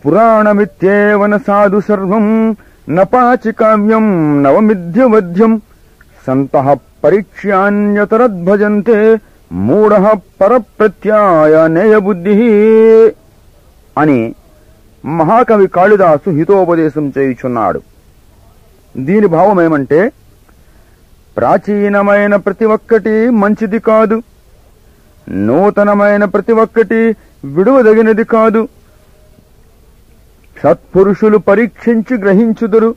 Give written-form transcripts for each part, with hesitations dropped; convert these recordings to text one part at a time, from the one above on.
పురాణమిత్యేవన సాధు సర్వం నపాచి కావ్యం నవమిథ్యవధ్యం సంతః పరీక్ష్యాన్యతరద్భజంతే మూఢః పరప్రత్యాయనేయ బుద్ధి అని మహాకవి కాళిదాసు హితోపదేశం చేయుచున్నాడు. దీని భావమేమంటే, ప్రాచీనమైన ప్రతి ఒక్కటి మంచిది కాదు, నూతనమైన ప్రతి ఒక్కటి విడువదగినది కాదు. సత్పురుషులు పరీక్షించి గ్రహించుదురు,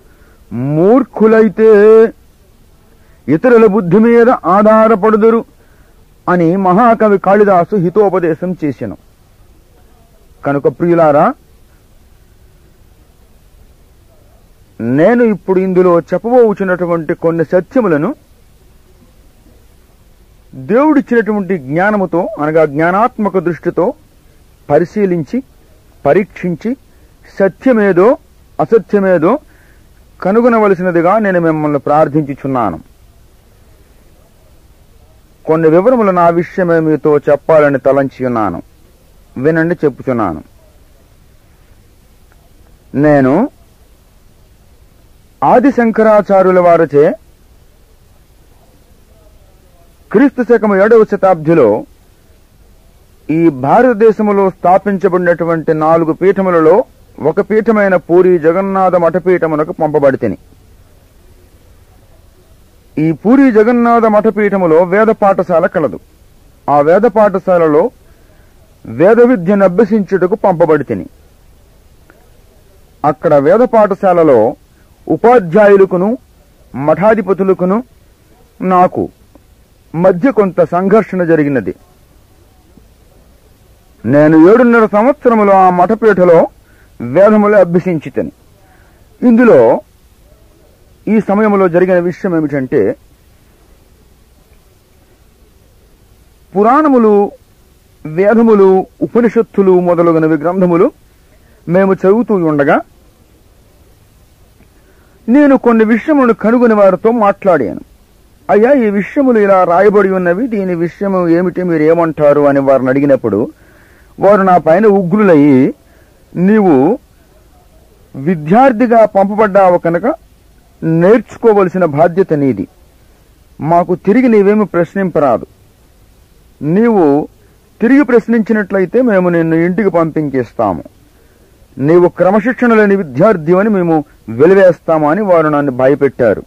మూర్ఖులైతే ఇతరుల బుద్ధి మీద ఆధారపడుదురు అని మహాకవి కాళిదాసు హితోపదేశం చేసెను. కనుక ప్రియులారా, నేను ఇప్పుడు ఇందులో చెప్పబోచున్నటువంటి కొన్ని సత్యములను దేవుడిచ్చినటువంటి జ్ఞానముతో అనగా జ్ఞానాత్మక దృష్టితో పరిశీలించి పరీక్షించి సత్యమేదో అసత్యమేదో కనుగొనవలసినదిగా నేను మిమ్మల్ని ప్రార్థించుచున్నాను. కొన్ని వివరములు నా విషయమే మీతో చెప్పాలని తలంచి ఉన్నాను. వినండి, చెప్పుచున్నాను. నేను ఆది శంకరాచార్యుల వారిచే క్రీస్తు శకము 7వ శతాబ్దిలో ఈ భారతదేశములో స్థాపించబడినటువంటి 4 పీఠములలో ఒక పీఠమైన పూరీ జగన్నాథ మఠపీఠమునకు పంపబడితిని. ఈ పూరీ జగన్నాథ మఠపీఠములో వేద పాఠశాల కలదు. ఆ వేద పాఠశాలలో వేద విద్యను అభ్యసించుటకు పంపబడితిని. అక్కడ వేద పాఠశాలలో ఉపాధ్యాయులకును మఠాధిపతులకును నాకు మధ్య కొంత సంఘర్షణ జరిగినది. నేను 7.5 సంవత్సరములు ఆ మఠపీఠలో వేదములు అభ్యసించితిని. ఇందులో ఈ సమయంలో జరిగిన విషయం ఏమిటంటే, పురాణములు, వేదములు, ఉపనిషత్తులు మొదలగునవి గ్రంథములు మేము చదువుతూ ఉండగా నేను కొన్ని విషయములను కనుగొని వారితో మాట్లాడాను. అయ్యా, ఈ విషయములు ఇలా రాయబడి ఉన్నవి, దీని విషయము ఏమిటి, మీరు ఏమంటారు అని వారిని అడిగినప్పుడు వారు నా పైన ఉగ్రులయ్యి, నీవు విద్యార్థిగా పంపబడ్డావు కనుక నేర్చుకోవలసిన బాధ్యత నీది, మాకు తిరిగి నీవేమి ప్రశ్నింపరాదు, నీవు తిరిగి ప్రశ్నించినట్లయితే మేము నిన్ను ఇంటికి పంపించేస్తాము, నీవు క్రమశిక్షణ లేని విద్యార్థి అని మేము వెలివేస్తాము అని వారు నన్ను భయపెట్టారు.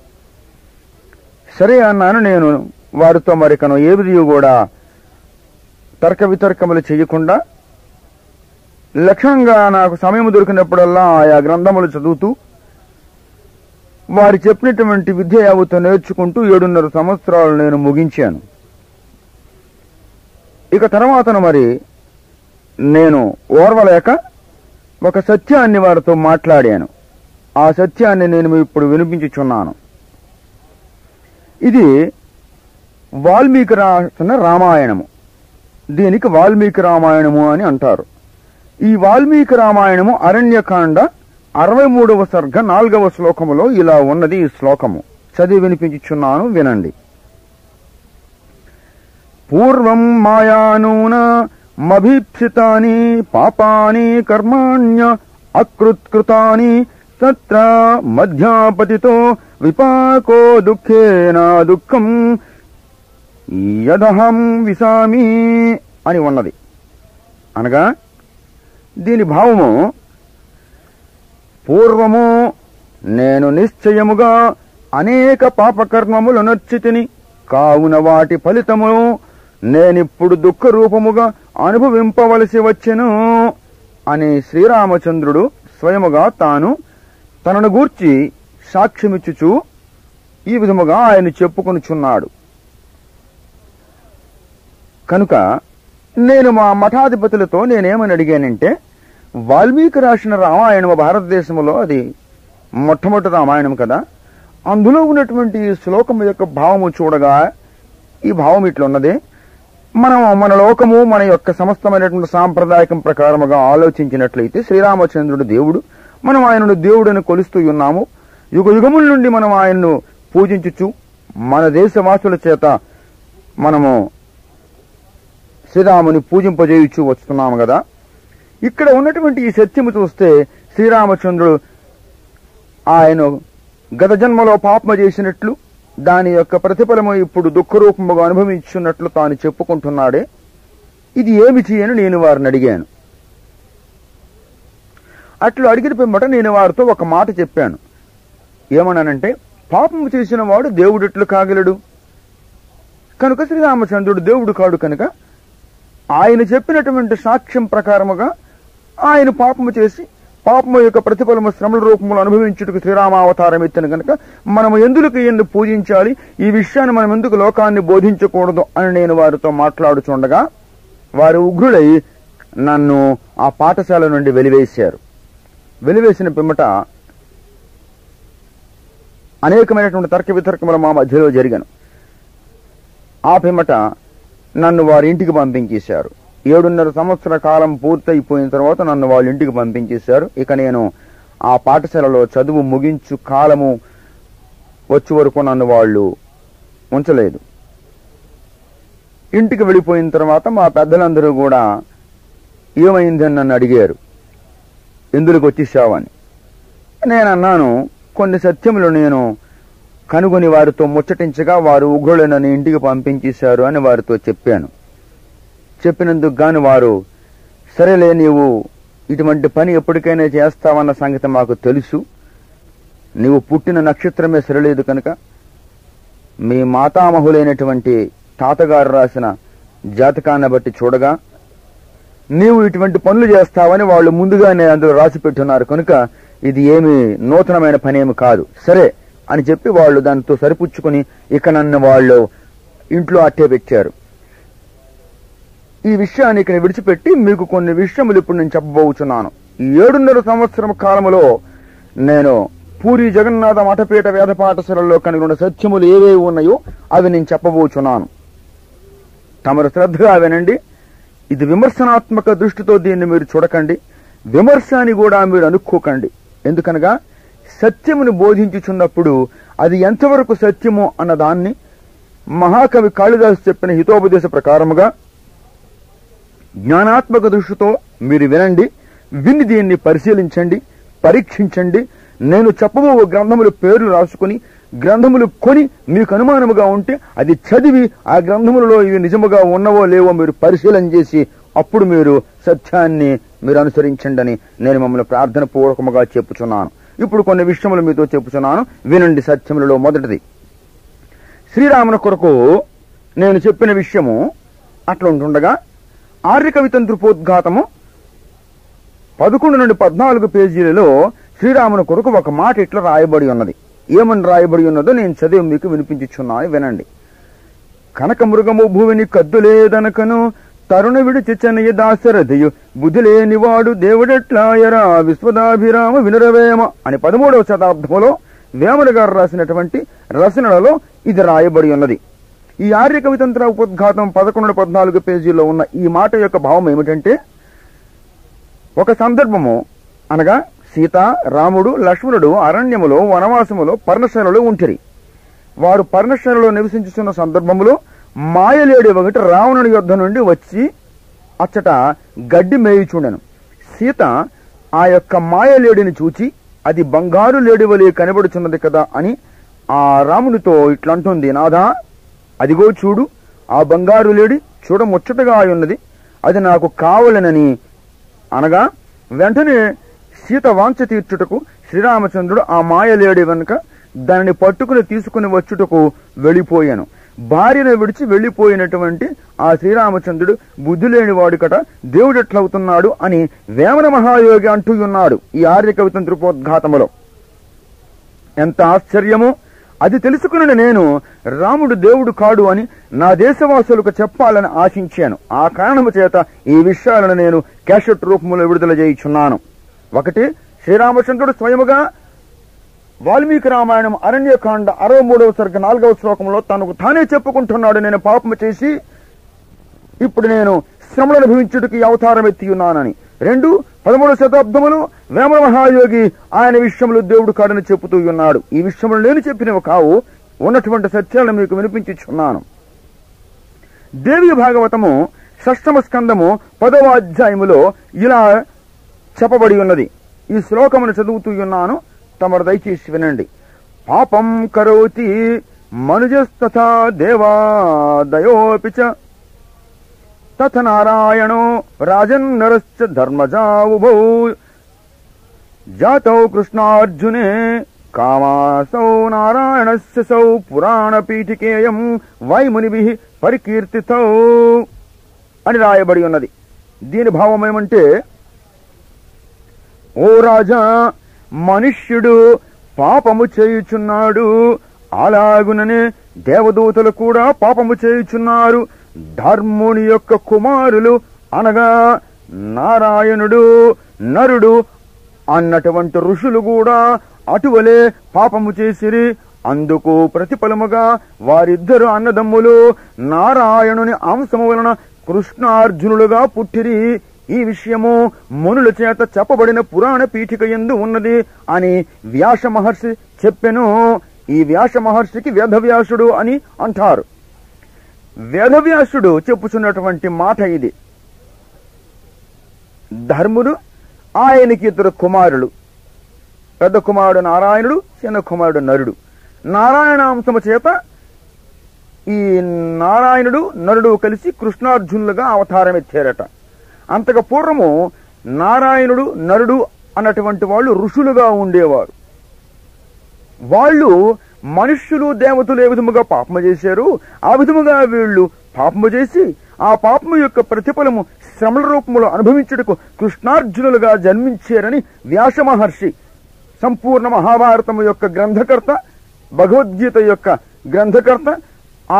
సరే అన్నాను. నేను వారితో మరికను ఏది కూడా తర్క వితర్కములు చేయకుండా లక్ష్యంగా నాకు సమయం దొరికినప్పుడల్లా ఆయా గ్రంథములు చదువుతూ వారు చెప్పినటువంటి విద్య యావత్తు నేర్చుకుంటూ 7.5 సంవత్సరాలు నేను ముగించాను. ఇక తర్వాతను మరి నేను ఓర్వలేక ఒక సత్యాన్ని వారితో మాట్లాడాను. ఆ సత్యాన్ని నేను ఇప్పుడు వినిపించుచున్నాను. ఇది వాల్మీకి రాసిన రామాయణము. దీనికి వాల్మీకి రామాయణము అని అంటారు. ఈ వాల్మీకి రామాయణము అరణ్యకాండ 63వ సర్గ 4వ శ్లోకములో ఇలా ఉన్నది. ఈ శ్లోకము చదివి వినిపించుచున్నాను, వినండి. పూర్వం మాయానూన మభీప్సితాని పాపాని కర్మాణ్య అకృత్కృతాని తత్ర మధ్యాపతితో విపాకో దుఃఖేన దుఃఖం యదహం విసామి అని ఉన్నది. అనగా దీని భావము, పూర్వము నేను నిశ్చయముగా అనేక పాపకర్మములు నర్చితిని, కావున వాటి ఫలితము నేనిప్పుడు దుఃఖ రూపముగా అనుభవింపవలసి వచ్చెను అని శ్రీరామచంద్రుడు స్వయముగా తాను తనను గూర్చి సాక్ష్యమిచ్చుచు ఈ విధముగా ఆయన చెప్పుకొనుచున్నాడు. కనుక నేను మా మఠాధిపతులతో నేనేమని అడిగానంటే, వాల్మీకి రాసిన రామాయణము భారతదేశంలో అది మొట్టమొదటి రామాయణం కదా, అందులో ఉన్నటువంటి శ్లోకం యొక్క భావము చూడగా ఈ భావం ఇట్లున్నది. మనం మన లోకము మన యొక్క సమస్తమైనటువంటి సాంప్రదాయకం ప్రకారముగా ఆలోచించినట్లయితే శ్రీరామచంద్రుడు దేవుడు, మనం ఆయనను దేవుడని కొలుస్తూ ఉన్నాము. యుగ యుగముల నుండి మనం ఆయన్ను పూజించుచు మన దేశవాసుల చేత మనము శ్రీరాముని పూజింపజేయుచు వస్తున్నాము కదా. ఇక్కడ ఉన్నటువంటి ఈ సత్యము చూస్తే శ్రీరామచంద్రుడు ఆయన గత జన్మలో పాపము చేసినట్లు దాని యొక్క ప్రతిఫలము ఇప్పుడు దుఃఖరూపముగా అనుభవించున్నట్లు తాను చెప్పుకుంటున్నాడే. ఇది ఏమి చేయని నేను వారిని అడిగాను. అట్లు అడిగిన పిమ్మట నేను వారితో ఒక మాట చెప్పాను. ఏమన్నానంటే, పాపము చేసిన వాడు దేవుడెట్లు కాగలడు? కనుక శ్రీరామచంద్రుడు దేవుడు కాడు కనుక ఆయన చెప్పినటువంటి సాక్ష్యం ప్రకారముగా ఆయన పాపము చేసి పాపము యొక్క ప్రతిఫలము శ్రమల రూపములు అనుభవించుటకు శ్రీరామావతారం ఎత్తిన కనుక మనము ఎందుకు ఈయన్ని పూజించాలి, ఈ విషయాన్ని మనం ఎందుకు లోకాన్ని బోధించకూడదు అని నేను వారితో మాట్లాడుచుండగా వారు ఉగ్రులై నన్ను ఆ పాఠశాల నుండి వెలివేశారు. వెలివేసిన పిమ్మట అనేకమైనటువంటి తర్క వితర్కములు మా మధ్యలో జరిగాను. ఆ పిమ్మట నన్ను వారి ఇంటికి పంపించేశారు. 7.5 సంవత్సర కాలం పూర్తయిపోయిన తర్వాత నన్ను వాళ్ళ ఇంటికి పంపించేశారు. ఇక నేను ఆ పాఠశాలలో చదువు ముగించు కాలము వచ్చే వరకు నన్ను వాళ్ళు ఉంచలేదు. ఇంటికి వెళ్ళిపోయిన తర్వాత మా పెద్దలందరూ కూడా ఏమైందని నన్ను అడిగారు, ఎందుకు వచ్చేసావని. నేను అన్నాను, కొన్ని సత్యములు నేను కనుగొని వారితో ముచ్చటించగా వారు ఉగ్రులు నన్ను ఇంటికి పంపించేశారు అని వారితో చెప్పాను. చెప్పినందుకు గాను వారు, సరేలే నీవు ఇటువంటి పని ఎప్పటికైనా చేస్తావన్న సంగతి మాకు తెలుసు, నీవు పుట్టిన నక్షత్రమే సరిలేదు కనుక మీ మాతామహులైనటువంటి తాతగారు రాసిన జాతకాన్ని బట్టి చూడగా నీవు ఇటువంటి పనులు చేస్తావని వాళ్ళు ముందుగానే అందులో రాసి పెట్టున్నారు కనుక ఇది ఏమి నూతనమైన పనేమి కాదు, సరే అని చెప్పి వాళ్ళు దానితో సరిపుచ్చుకుని ఇక నన్ను వాళ్ళు ఇంట్లో అట్టే పెట్టారు. ఈ విషయాన్ని ఇక్కడ విడిచిపెట్టి మీకు కొన్ని విషయములు ఇప్పుడు నేను చెప్పబోచున్నాను. ఈ 7.5 సంవత్సరం కాలంలో నేను పూరి జగన్నాథ మఠపీఠ వేద పాఠశాలలో కనుగొన్న సత్యములు ఏవేవి ఉన్నాయో అవి నేను చెప్పబోచున్నాను. తమరు శ్రద్ధగా వినండి. ఇది విమర్శనాత్మక దృష్టితో దీన్ని మీరు చూడకండి, విమర్శ అని కూడా మీరు అనుకోకండి. ఎందుకనగా సత్యమును బోధించుచున్నప్పుడు అది ఎంతవరకు సత్యమో అన్నదాన్ని మహాకవి కాళిదాసు చెప్పిన హితోపదేశ ప్రకారముగా జ్ఞానాత్మక దృష్టితో మీరు వినండి. విని దీన్ని పరిశీలించండి, పరీక్షించండి. నేను చెప్పబో గ్రంథముల పేర్లు రాసుకుని గ్రంథములు కొని మీకు అనుమానముగా ఉంటే అది చదివి ఆ గ్రంథములలో ఇవి నిజముగా ఉన్నవో లేవో మీరు పరిశీలన చేసి అప్పుడు మీరు సత్యాన్ని మీరు అనుసరించండి అని నేను మమ్మల్ని ప్రార్థన పూర్వకముగా చెప్పుచున్నాను. ఇప్పుడు కొన్ని విషయములు మీతో చెప్పుచున్నాను, వినండి. సత్యములలో మొదటిది, శ్రీరాముని కొరకు నేను చెప్పిన విషయము అట్లా ఉంటుండగా ఆర్య కవితంత్రోపోద్ఘాతము 11 నుండి 14 పేజీలలో శ్రీరాముని కొరకు ఒక మాట ఇట్లా రాయబడి ఉన్నది. ఏమని రాయబడి ఉన్నదో నేను చదివి మీకు వినిపించుచున్నాను, వినండి. కనక మృగము భూమిని కద్దులేదనకను తరుణ విడిచి చెన్నయ్య దాశరథయు బుద్ధిలేనివాడు దేవుడెట్లాయరా విశ్వదాభిరామ వినురవేమ అని 13వ శతాబ్దంలో వేమన గారు రాసినటువంటి రచనలలో ఇది రాయబడి ఉన్నది. ఈ ఆర్య కవితంత్ర ఉపోద్ఘాతం 11-14 పేజీల్లో ఉన్న ఈ మాట యొక్క భావం ఏమిటంటే, ఒక సందర్భము అనగా సీత, రాముడు, లక్ష్మణుడు అరణ్యములో వనవాసములో పర్ణశాలలో ఉంటిరి. వారు పర్ణశాలలో నివసించుతున్న సందర్భములో మాయలేడి ఒకటి రావణుని యుద్ధ నుండి వచ్చి అచ్చట గడ్డి మేయుచుండెను. సీత ఆ యొక్క మాయలేడిని చూచి అది బంగారు లేడి వలె కనబడుచున్నది కదా అని ఆ రామునితో ఇట్లంటుంది, నాథా అదిగో చూడు, ఆ బంగారు లేడి చూడ ముచ్చటగా ఉన్నది, అది నాకు కావలనని అనగా వెంటనే సీత వాంఛ తీర్చుటకు శ్రీరామచంద్రుడు ఆ మాయలేడి వెనుక దానిని పట్టుకుని తీసుకుని వచ్చుటకు వెళ్ళిపోయాను. భార్యను విడిచి వెళ్లిపోయినటువంటి ఆ శ్రీరామచంద్రుడు బుద్ధి లేని వాడుకట దేవుడెట్లవుతున్నాడు అని వేమన మహాయోగి అంటూ ఉన్నాడు ఈ ఆర్య కవితంత్రోపోద్ఘాతములో. ఎంత ఆశ్చర్యమో! అది తెలుసుకుని నేను రాముడు దేవుడు కాడు అని నా దేశవాసులకు చెప్పాలని ఆశించాను. ఆ కారణము చేత ఈ విషయాలను నేను క్యాసెట్ రూపంలో విడుదల చేయుచున్నాను. ఒకటి, శ్రీరామచంద్రుడు స్వయముగా వాల్మీకి రామాయణం అరణ్యకాండ 63వ సర్గ 4వ శ్లోకంలో తనకు తానే చెప్పుకుంటున్నాడు, నేను పాపము చేసి ఇప్పుడు నేను శ్రమలు అనుభవించుటకి అవతారం ఎత్తి ఉన్నానని. 2, 13వ శతాబ్దములో వేమన మహాయోగి ఆయన విషయములు దేవుడు కాడని చెప్పుతూ ఉన్నాడు. ఈ విషయములు నేను చెప్పినవి కావు, ఉన్నటువంటి సత్యాలను మీకు వినిపించుచున్నాను. దేవి భాగవతము 6వ స్కందము 10వ అధ్యాయములో ఇలా చెప్పబడి ఉన్నది. ఈ శ్లోకమును చదువుతూ ఉన్నాను, తమరు దయచేసి వినండి. పాపం కరోతి మనుజస్తథా దేవాదయోపి చ తథ నారాయణో రాజన్నరశ్చ ధర్మజా ఉభౌ జాతౌ కృష్ణార్జునే కామాసౌ నారాయణస్య సౌ పురాణపీఠికేయం వైమునిభిః పరికీర్తితౌ అని రాయబడి ఉన్నది. దీని భావం ఏమంటే, ఓ రాజా, మనుష్యుడు పాపము చేయుచున్నాడు, అలాగుననే దేవదూతలు కూడా పాపము చేయుచున్నారు. ధర్ముని యొక్క కుమారులు అనగా నారాయణుడు, నరుడు అన్నటువంటి ఋషులు కూడా అటువలే పాపము చేసిరి. అందుకు ప్రతిఫలముగా వారిద్దరు అన్నదమ్ములు నారాయణుని అంశము వలన కృష్ణార్జునులుగా పుట్టిరి. ఈ విషయము మునుల చేత చెప్పబడిన పురాణ పీఠిక యందు ఉన్నది అని వ్యాస మహర్షి చెప్పెను. ఈ వ్యాస మహర్షికి వేదవ్యాసుడు అని అంటారు. వేదవ్యాసుడు చెప్పుచున్నటువంటి మాట ఇది. ధర్ముడు, ఆయనకి ఇద్దరు కుమారులు, పెద్ద కుమారుడు నారాయణుడు, చిన్న కుమారుడు నరుడు. నారాయణాంశము చేత ఈ నారాయణుడు నరుడు కలిసి కృష్ణార్జునులుగా అవతారం ఎత్తారట. అంతకు పూర్వము నారాయణుడు, నరుడు అన్నటువంటి వాళ్ళు ఋషులుగా ఉండేవారు. వాళ్ళు మనుష్యులు, దేవతలు ఏ విధముగా పాపము చేశారు, ఆ విధముగా వీళ్ళు పాపము చేసి ఆ పాపము యొక్క ప్రతిఫలము శ్రమల రూపంలో అనుభవించుటకు కృష్ణార్జునులుగా జన్మించారని వ్యాస మహర్షి, సంపూర్ణ మహాభారతము యొక్క గ్రంథకర్త, భగవద్గీత యొక్క గ్రంథకర్త,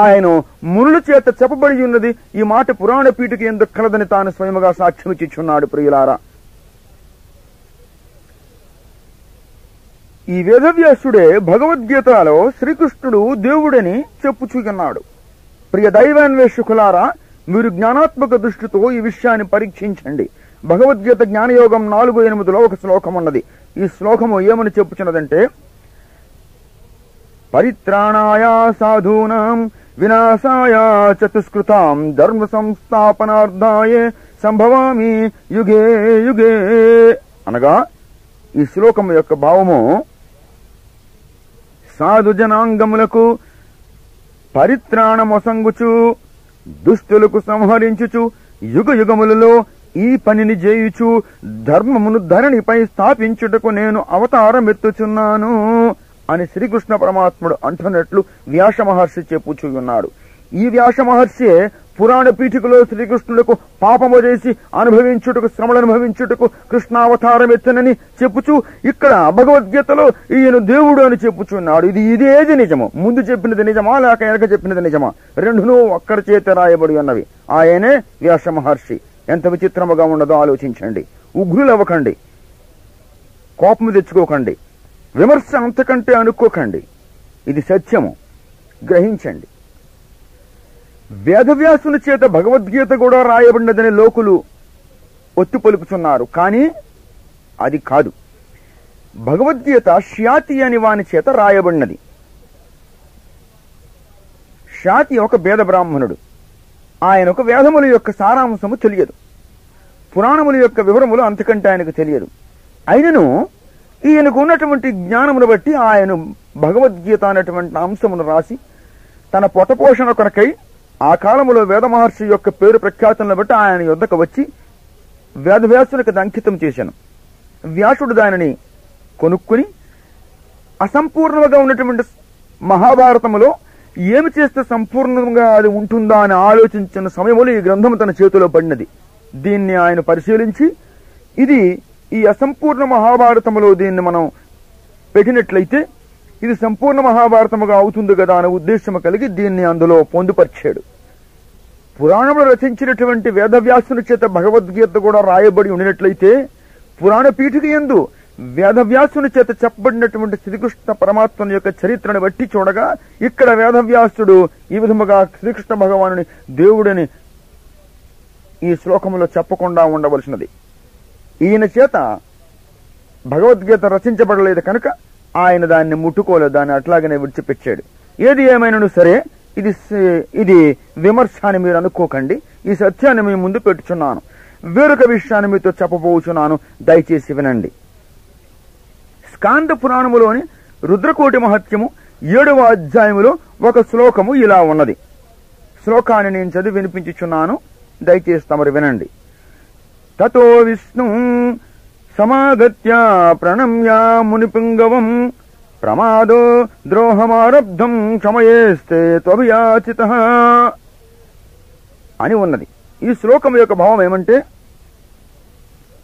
ఆయన మునుల చేత చెప్పబడి ఉన్నది. ఈ మాట పురాణ పీఠిక ఎందుకు కలదని తాను స్వయముగా సాక్ష్యమిచ్చుచున్నాడు. ప్రియులారా, ఈ వేదవ్యాసుడే భగవద్గీతలో శ్రీకృష్ణుడు దేవుడని చెప్పుచున్నాడు. ప్రియ దైవాన్వేషకులారా, మీరు జ్ఞానాత్మక దృష్టితో ఈ విషయాన్ని పరీక్షించండి. భగవద్గీత జ్ఞానయోగం 4:8 ఒక శ్లోకం ఉన్నది. ఈ శ్లోకము ఏమని చెప్పుచున్నదంటే, పరిత్రాణాయ సాధూనాం వినాశాయ చతుష్కృతాం ధర్మ సంస్థాపనార్థాయ సంభవామి యుగే యుగే. అనగా ఈ శ్లోకం యొక్క భావము, సాధు జనాంగములకు పరిత్రాణమొసంగుచు దుష్టులకు సంహరించుచు యుగ యుగములలో ఈ పనిని చేయుచు ధర్మమును ధరణిపై స్థాపించుటకు నేను అవతారమెత్తుచున్నాను అని శ్రీకృష్ణ పరమాత్ముడు అంటున్నట్లు వ్యాస మహర్షి చెప్పుచూ ఉన్నాడు. ఈ వ్యాస మహర్షి పురాణ పీఠికలో శ్రీకృష్ణులకు పాపము చేసి అనుభవించుటకు, శ్రమలు అనుభవించుటకు కృష్ణావతారం ఎత్తనని చెప్పుచూ ఇక్కడ భగవద్గీతలో ఈయన దేవుడు అని చెప్పుచున్నాడు. ఇదేది నిజము? ముందు చెప్పినది నిజమా లేక వెనక చెప్పినది నిజమా? రెండునూ ఒక్కడి చేత రాయబడి ఉన్నవి. ఆయనే వ్యాస మహర్షి. ఎంత విచిత్రముగా ఉన్నదో ఆలోచించండి. ఉగ్రులవ్వకండి, కోపము తెచ్చుకోకండి, విమర్శ అంతకంటే అనుకోకండి. ఇది సత్యము, గ్రహించండి. వేదవ్యాసుని చేత భగవద్గీత కూడా రాయబడినదని లోకులు ఒత్తి పలుకుతున్నారు. కానీ అది కాదు. భగవద్గీత శాతి అని వాని చేత రాయబడినది. శాతి ఒక వేద బ్రాహ్మణుడు. ఆయనకు వేదముల యొక్క సారాంశము తెలియదు, పురాణముల యొక్క వివరములు అంతకంటే ఆయనకు తెలియదు. అయినను ఈయనకు ఉన్నటువంటి జ్ఞానమును బట్టి ఆయన భగవద్గీత అనేటువంటి అంశమును రాసి తన పొటపోషణ కొరకై ఆ కాలములో వేద మహర్షి యొక్క పేరు ప్రఖ్యాతులను బట్టి ఆయన యుద్ధకు వచ్చి వేదవ్యాసునికి అంకితం చేశాను. వ్యాసుడు దానిని కొనుక్కుని అసంపూర్ణంగా ఉన్నటువంటి మహాభారతములో ఏమి చేస్తే సంపూర్ణంగా అది ఉంటుందా అని ఆలోచించిన సమయంలో ఈ గ్రంథం తన చేతిలో పడినది. దీన్ని ఆయన పరిశీలించి ఇది ఈ అసంపూర్ణ మహాభారతములో దీన్ని మనం పెట్టినట్లయితే ఇది సంపూర్ణ మహాభారతముగా అవుతుంది కదా అనే ఉద్దేశం కలిగి దీన్ని అందులో పొందుపరిచాడు. పురాణములు రచించినటువంటి వేదవ్యాసుని చేత భగవద్గీత కూడా రాయబడి ఉండినట్లయితే పురాణ పీఠిక యందు వేదవ్యాసుని చేత చెప్పబడినటువంటి శ్రీకృష్ణ పరమాత్మని యొక్క చరిత్రను బట్టి చూడగా ఇక్కడ వేదవ్యాసుడు ఈ విధముగా శ్రీకృష్ణ భగవానుని దేవుడని ఈ శ్లోకంలో చెప్పకుండా ఉండవలసినది. ఈయన చేత భగవద్గీత రచించబడలేదు కనుక ఆయన దాన్ని ముట్టుకోలేదు, దాన్ని అట్లాగనే విడిచిపెట్టాడు. ఏది ఏమైనాను సరే ఇది విమర్శ అని మీరు అనుకోకండి. ఈ సత్యాన్ని మీ ముందు పెట్టుచున్నాను. వేరొక విషయాన్ని మీతో చెప్పబోచున్నాను, దయచేసి వినండి. స్కాంద పురాణములోని రుద్రకోటి మహత్యము 7వ అధ్యాయములో ఒక శ్లోకము ఇలా ఉన్నది. శ్లోకాన్ని నేను చదివి వినిపించుచున్నాను, దయచేసి తమరు వినండి. తతో విష్ణు సమాగత్య ప్రణమ్య మునిపుంగవం ప్రమాదో ద్రోహమారబ్ధం క్షమయేస్తే త్వభియాచితః అని ఉన్నది. ఈ శ్లోకం యొక్క భావం ఏమంటే,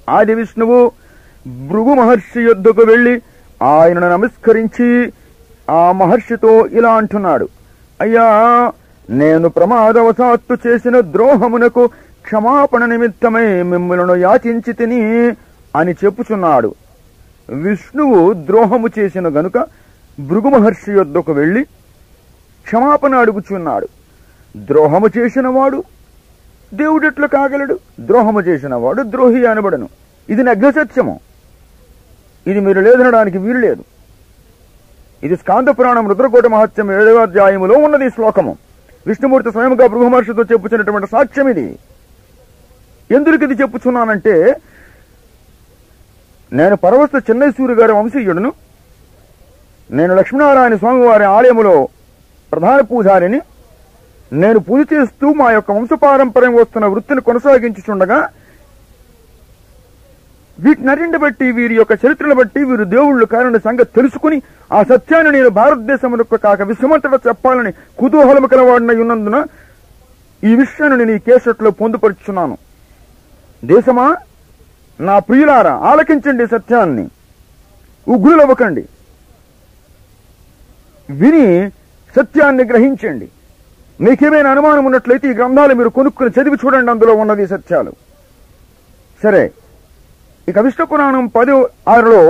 ఆది విష్ణువు భృగు మహర్షి యొద్దకు వెళ్లి ఆయనను నమస్కరించి ఆ మహర్షితో ఇలా అంటున్నాడు, అయ్యా, నేను ప్రమాదవశాత్తు చేసిన ద్రోహమునకు క్షమాపణ నిమిత్తమై మిమ్మలను యాచించి తిని అని చెప్పుచున్నాడు. విష్ణువు ద్రోహము చేసిన గనుక భృగు మహర్షి యొద్దకు వెళ్లి క్షమాపణ అడుగుచున్నాడు. ద్రోహము చేసిన వాడు దేవుడెట్లు కాగలడు? ద్రోహము చేసిన వాడు ద్రోహి అనబడను. ఇది నగ్నసత్యము. ఇది మీరు లేదనడానికి వీలు లేదు. ఇది స్కాంద పురాణం రుద్రకోట మహత్యం 7వ అధ్యాయములో ఉన్నది శ్లోకము. విష్ణుమూర్తి స్వయంగా భృగు మహర్షితో చెప్పుచున్నటువంటి సాక్ష్యం ఇది. ఎందుకు ఇది చెప్పుచున్నానంటే, నేను పరవస్థ చెన్నైసూరి గారి వంశీయుడును. నేను లక్ష్మీనారాయణ స్వామివారి ఆలయములో ప్రధాన పూజారిని. నేను పూజ చేస్తూ మా యొక్క వంశపారంపర్యం వస్తున్న వృత్తిని కొనసాగించుచుండగా వీటినన్నింటిని బట్టి, వీరి యొక్క చరిత్రను బట్టి, వీరు దేవుళ్ళు కారణ సంగతి తెలుసుకుని ఆ సత్యాన్ని నేను భారతదేశమునకు కాక విశ్వమంతటా చెప్పాలని కుతూహలము కలవాడినై ఉన్నందున ఈ విషయాన్ని నేను ఈ కేసెట్లో పొందుపరుచున్నాను. దేశమా, నా ప్రియులారా, ఆలకించండి సత్యాన్ని, ఉగ్రులవ్వకండి, విని సత్యాన్ని గ్రహించండి. మీకేమైనా అనుమానం ఉన్నట్లయితే ఈ గ్రంథాలు మీరు కొనుక్కుని చదివి చూడండి, అందులో ఉన్నది సత్యాలు. సరే, ఇక విష్ణు పురాణం 10:6లో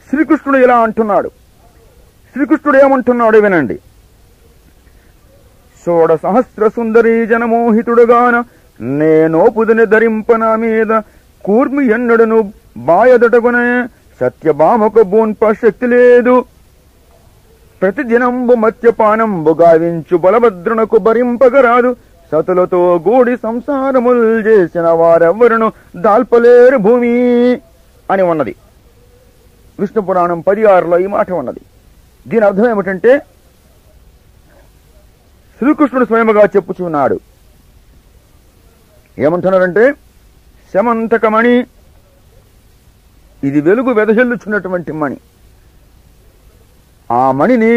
శ్రీకృష్ణుడు ఇలా అంటున్నాడు. శ్రీకృష్ణుడు ఏమంటున్నాడు వినండి. 16 సుందరీ జనమోహితుడుగాన నేనోపుదని ధరింపన మీద కూర్మి ఎన్నడును బాయదటగునే సత్యభామకు బోన్ప శక్తి లేదు. ప్రతిదినంబు మత్యపానంబు గావించు బలభద్రునకు భరింపగరాదు. సతులతో గూడి సంసారముల్ చేసిన వారెవ్వరును దాల్పలేరు భూమి అని ఉన్నది. విష్ణు పురాణం 10:6లో ఈ మాట ఉన్నది. దీని అర్థం ఏమిటంటే, శ్రీకృష్ణుడు స్వయముగా చెప్పుచున్నాడు. ఏమంటున్నారంటే, శమంతకమణి, ఇది వెలుగు వెదజల్లుచున్నటువంటి మణి. ఆ మణిని,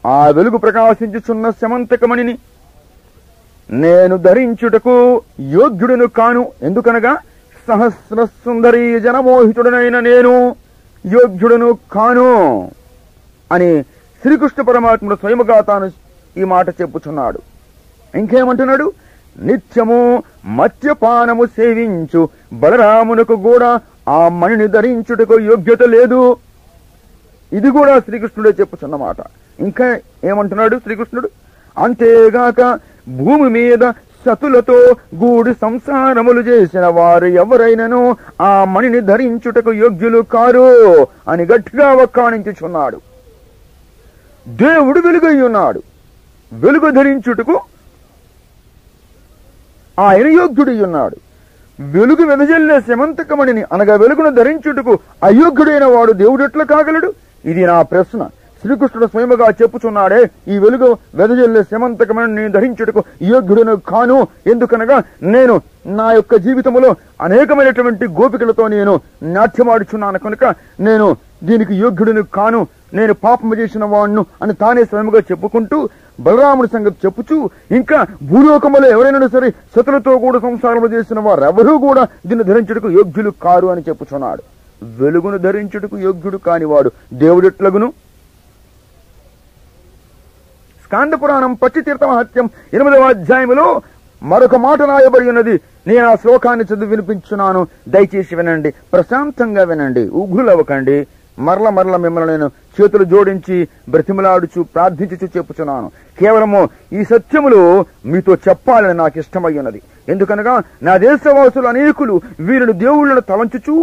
ఆ వెలుగు ప్రకాశించుచున్న శమంతకమణిని నేను ధరించుటకు యోగ్యుడును కాను. ఎందుకనగా 16 సుందరీ జనమోహితుడనైన నేను యోగ్యుడును కాను అని శ్రీకృష్ణ పరమాత్ముడు స్వయముగా తాను ఈ మాట చెప్పుచున్నాడు. ఇంకేమంటున్నాడు, నిత్యము మద్యపానము సేవించు బలరామునకు కూడా ఆ మణిని ధరించుటకు యోగ్యత లేదు. ఇది కూడా శ్రీకృష్ణుడే చెప్పుచున్న మాట. ఇంకా ఏమంటున్నాడు శ్రీకృష్ణుడు, అంతేగాక భూమి మీద సతులతో గూడి సంసారములు చేసిన వారు ఎవరైనను ఆ మణిని ధరించుటకు యోగ్యులు కారు అని గట్టిగా వక్కాణించుచున్నాడు. దేవుడు వెలుగై ఉన్నాడు. వెలుగు ధరించుటకు ఆయన యోగ్యుడై ఉన్నాడు. వెలుగు వెదజల్లే శమంతకమణిని అనగా వెలుగును ధరించుటకు అయోగ్యుడైన వాడు దేవుడెట్లా కాగలడు? ఇది నా ప్రశ్న. శ్రీకృష్ణుడు స్వయముగా చెప్పుచున్నాడే, ఈ వెలుగు వెదజల్లే శమంతకమణిని ధరించుటకు యోగ్యుడును కాను. ఎందుకనగా నేను నా యొక్క జీవితంలో అనేకమైనటువంటి గోపికలతో నేను నాట్యమాడుచున్నాను కనుక నేను దీనికి యోగ్యుడును కాను, నేను పాపము చేసిన వాణ్ణు అని తానే స్వయముగా చెప్పుకుంటూ బలరాముడి సంగతి చెప్పుచూ, ఇంకా భూలోకములో ఎవరైనా సరే సతులతో కూడా సంసారము చేసిన వారు ఎవరూ కూడా దీన్ని ధరించుటకు యోగ్యులు కారు అని చెప్పుచున్నాడు. వెలుగును ధరించుటకు యోగ్యుడు కానివాడు దేవుడెట్లగును? స్కాంద పురాణం పచ్చితీర్థ మహత్యం 8వ అధ్యాయములో మరొక మాట రాయబడి ఉన్నది. నేను ఆ శ్లోకాన్ని చదివి వినిపించున్నాను, దయచేసి వినండి, ప్రశాంతంగా వినండి, ఉగ్రులవ్వకండి. మరల మిమ్మల్ని నేను చేతులు జోడించి బ్రతిమలాడుచు ప్రార్థించుచు చెప్పుచున్నాను. కేవలము ఈ సత్యములు మీతో చెప్పాలని నాకు ఇష్టమై ఉన్నది. ఎందుకనగా నా దేశవాసులు అనేకులు వీరిని దేవుళ్లను తలంచుచు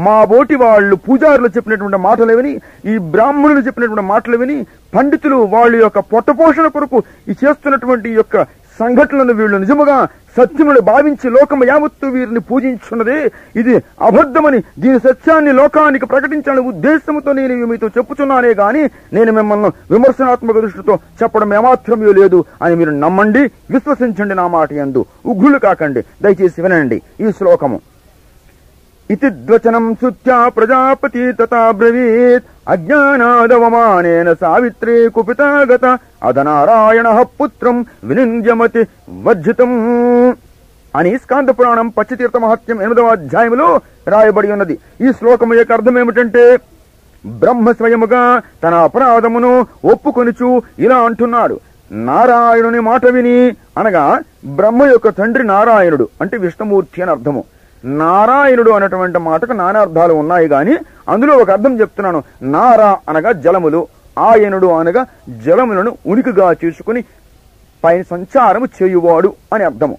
మా బోటి వాళ్ళు పూజారులు చెప్పినటువంటి మాటలు విని, ఈ బ్రాహ్మణులు చెప్పినటువంటి మాటలు విని, పండితులు వాళ్ళ యొక్క పొట్టపోషణ కొరకు ఈ చేస్తున్నటువంటి యొక్క సంఘటనలను వీళ్ళు నిజముగా సత్యమును భావించి లోకము యావత్తు వీరిని పూజించున్నది. ఇది అబద్ధమని దీని సత్యాన్ని లోకానికి ప్రకటించాలని ఉద్దేశంతో నేను మీతో చెప్పుచున్నానే గాని నేను మిమ్మల్ని విమర్శనాత్మక దృష్టితో చెప్పడం ఏమాత్రమూ లేదు అని మీరు నమ్మండి, విశ్వసించండి నా మాట యందు. ఉగ్గులు కాకండి. దయచేసి వినండి ఈ శ్లోకము. ఇతి ద్వచనం శృత్యా ప్రజాపతి తథా బ్రవీత్ అజ్ఞానాదవమానేన సావిత్రీ కుపితాగత అదనారాయణ పుత్రం వినింద్యమతి వర్జితం అని స్కాంద పురాణం పచ్చతీర్థ మహత్యం 8వ అధ్యాయంలో రాయబడి ఉన్నది. ఈ శ్లోకము యొక్క అర్థం ఏమిటంటే, బ్రహ్మ స్వయముగా తన అపరాధమును ఒప్పుకొనుచు ఇలా అంటున్నాడు. నారాయణుని మాట విని, అనగా బ్రహ్మ యొక్క తండ్రి నారాయణుడు అంటే విష్ణుమూర్తి అని అర్థము. నారాయణుడు అనేటువంటి మాటకు నానా అర్థాలు ఉన్నాయి గాని అందులో ఒక అర్థం చెప్తున్నాను. నారా అనగా జలములు, ఆయనుడు అనగా జలములను ఉనికిగా చేసుకుని పైన సంచారము చేయువాడు అని అర్థము.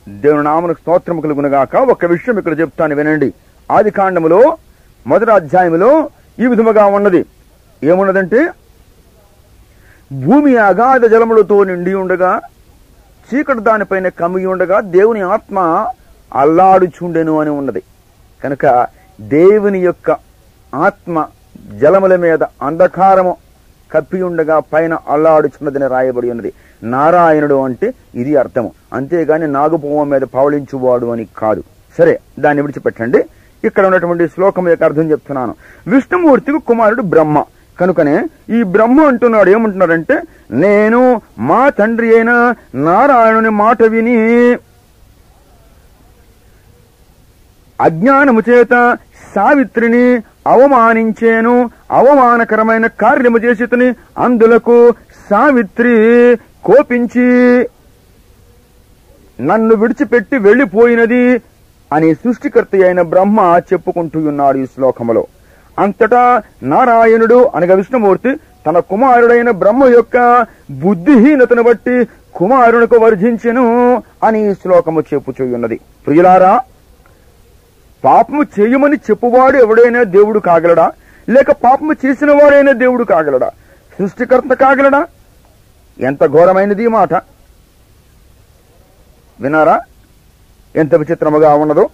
దేవుని నామమునకు స్తోత్రము కలుగునుగాక. ఒక విషయం ఇక్కడ చెప్తాను వినండి. ఆది కాండములో 1వ అధ్యాయములో ఈ విధముగా ఉన్నది. ఏమున్నదంటే, భూమి అగాధ జలములతో నిండి ఉండగా చీకటి దానిపైన కమ్మి ఉండగా దేవుని ఆత్మ అల్లాడుచుండెను అని ఉన్నది. కనుక దేవుని యొక్క ఆత్మ జలముల మీద అంధకారము కప్పి ఉండగా పైన అల్లాడుచున్నదని రాయబడి ఉన్నది. నారాయణుడు అంటే ఇది అర్థము, అంతేగాని నాగుపోవం మీద పవళించువాడు అని కాదు. సరే, దాన్ని విడిచిపెట్టండి. ఇక్కడ ఉన్నటువంటి శ్లోకం యొక్క అర్థం చెప్తున్నాను. విష్ణుమూర్తికి కుమారుడు బ్రహ్మ. కనుకనే ఈ బ్రహ్మ అంటున్నాడు, ఏమంటున్నాడంటే, నేను మా తండ్రి అయిన నారాయణుని మాట విని అజ్ఞానము చేత సావిత్రిని అవమానించేను, అవమానకరమైన కార్యము చేసితని, అందులకు సావిత్రి కోపించి నన్ను విడిచిపెట్టి వెళ్లిపోయినది అని సృష్టికర్త అయిన బ్రహ్మ చెప్పుకుంటూ ఉన్నాడు ఈ శ్లోకములో. అంతటా నారాయణుడు అనగా విష్ణుమూర్తి తన కుమారుడైన బ్రహ్మ యొక్క బుద్ధిహీనతను బట్టి కుమారునికి వర్జించెను అని ఈ శ్లోకము చెప్పుచున్నది. ప్రియులారా, పాపము చేయమని చెప్పువాడు ఎవడైనా దేవుడు కాగలడా? లేక పాపము చేసిన వాడైనా దేవుడు కాగలడా? సృష్టికర్త కాగలడా? ఎంత ఘోరమైనది మాట. వినారా ఎంత విచిత్రముగా ఉన్నదో.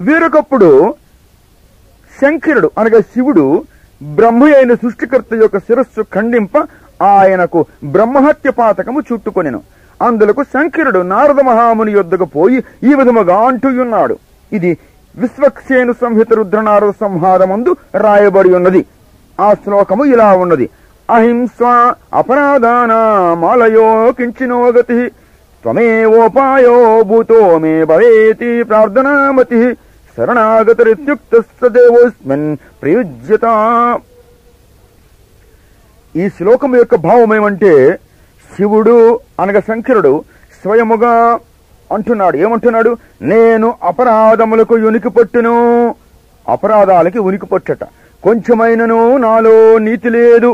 వేరొకప్పుడు శంకరుడు అనగా శివుడు బ్రహ్మ అయిన సృష్టికర్త యొక్క శిరస్సు ఖండింప ఆయనకు బ్రహ్మహత్య పాతకము చుట్టుకొనెను. అందులకు శంకరుడు నారద మహాముని యొద్దకు పోయి ఈ విధముగా అంటూయున్నాడు. ఇది విశ్వక్సేను సంహిత రుద్రనారద సంహారమందు రాయబడి ఉన్నది. ఆ శ్లోకము ఇలా ఉన్నది. అహింస అపరాధానామాలయో కించినో గతి త్వమేవోపాయో భూతో మే భవేతి ప్రార్థనామతి శరణాగతరిత్యుక్తస్తదేవోస్మిన్ ప్రయుజ్యత. ఈ శ్లోకం యొక్క భావం ఏమంటే, శివుడు అనగా శంకరుడు స్వయముగా అంటున్నాడు. ఏమంటున్నాడు? నేను అపరాధములకు ఉనికి పట్టును. అపరాధాలకి ఉనికి పట్టట. కొంచెమైనను నాలో నీతి లేదు.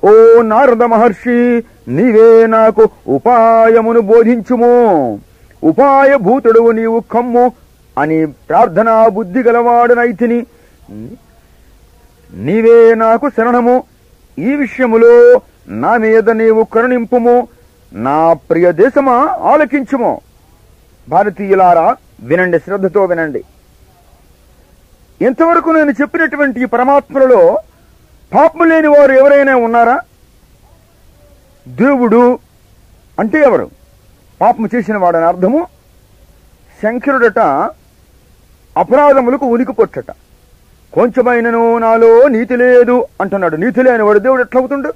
ఓ నారద మహర్షి, నీవే నాకు ఉపాయమును బోధించుము. ఉపాయభూతుడువు నీవు కమ్ము అని ప్రార్థనా బుద్ధి గలవాడనైతిని. నీవే నాకు శరణము. ఈ విషయములో నా మీద నీవు కరుణింపుము. నా ప్రియ దేశమా, ఆలకించుము. భారతీయులారా, వినండి, శ్రద్ధతో వినండి. ఇంతవరకు నేను చెప్పినటువంటి ఈ పరమాత్మలలో పాపము లేని వారు ఎవరైనా ఉన్నారా? దేవుడు అంటే ఎవరు? పాపము చేసిన వాడని అర్థము. శంకరుడట అపరాధములకు ఉనికి పొట్టట. కొంచెమైనను నాలో నీతి లేదు అంటున్నాడు. నీతి లేని వాడు దేవుడు ఎట్లవుతుండు?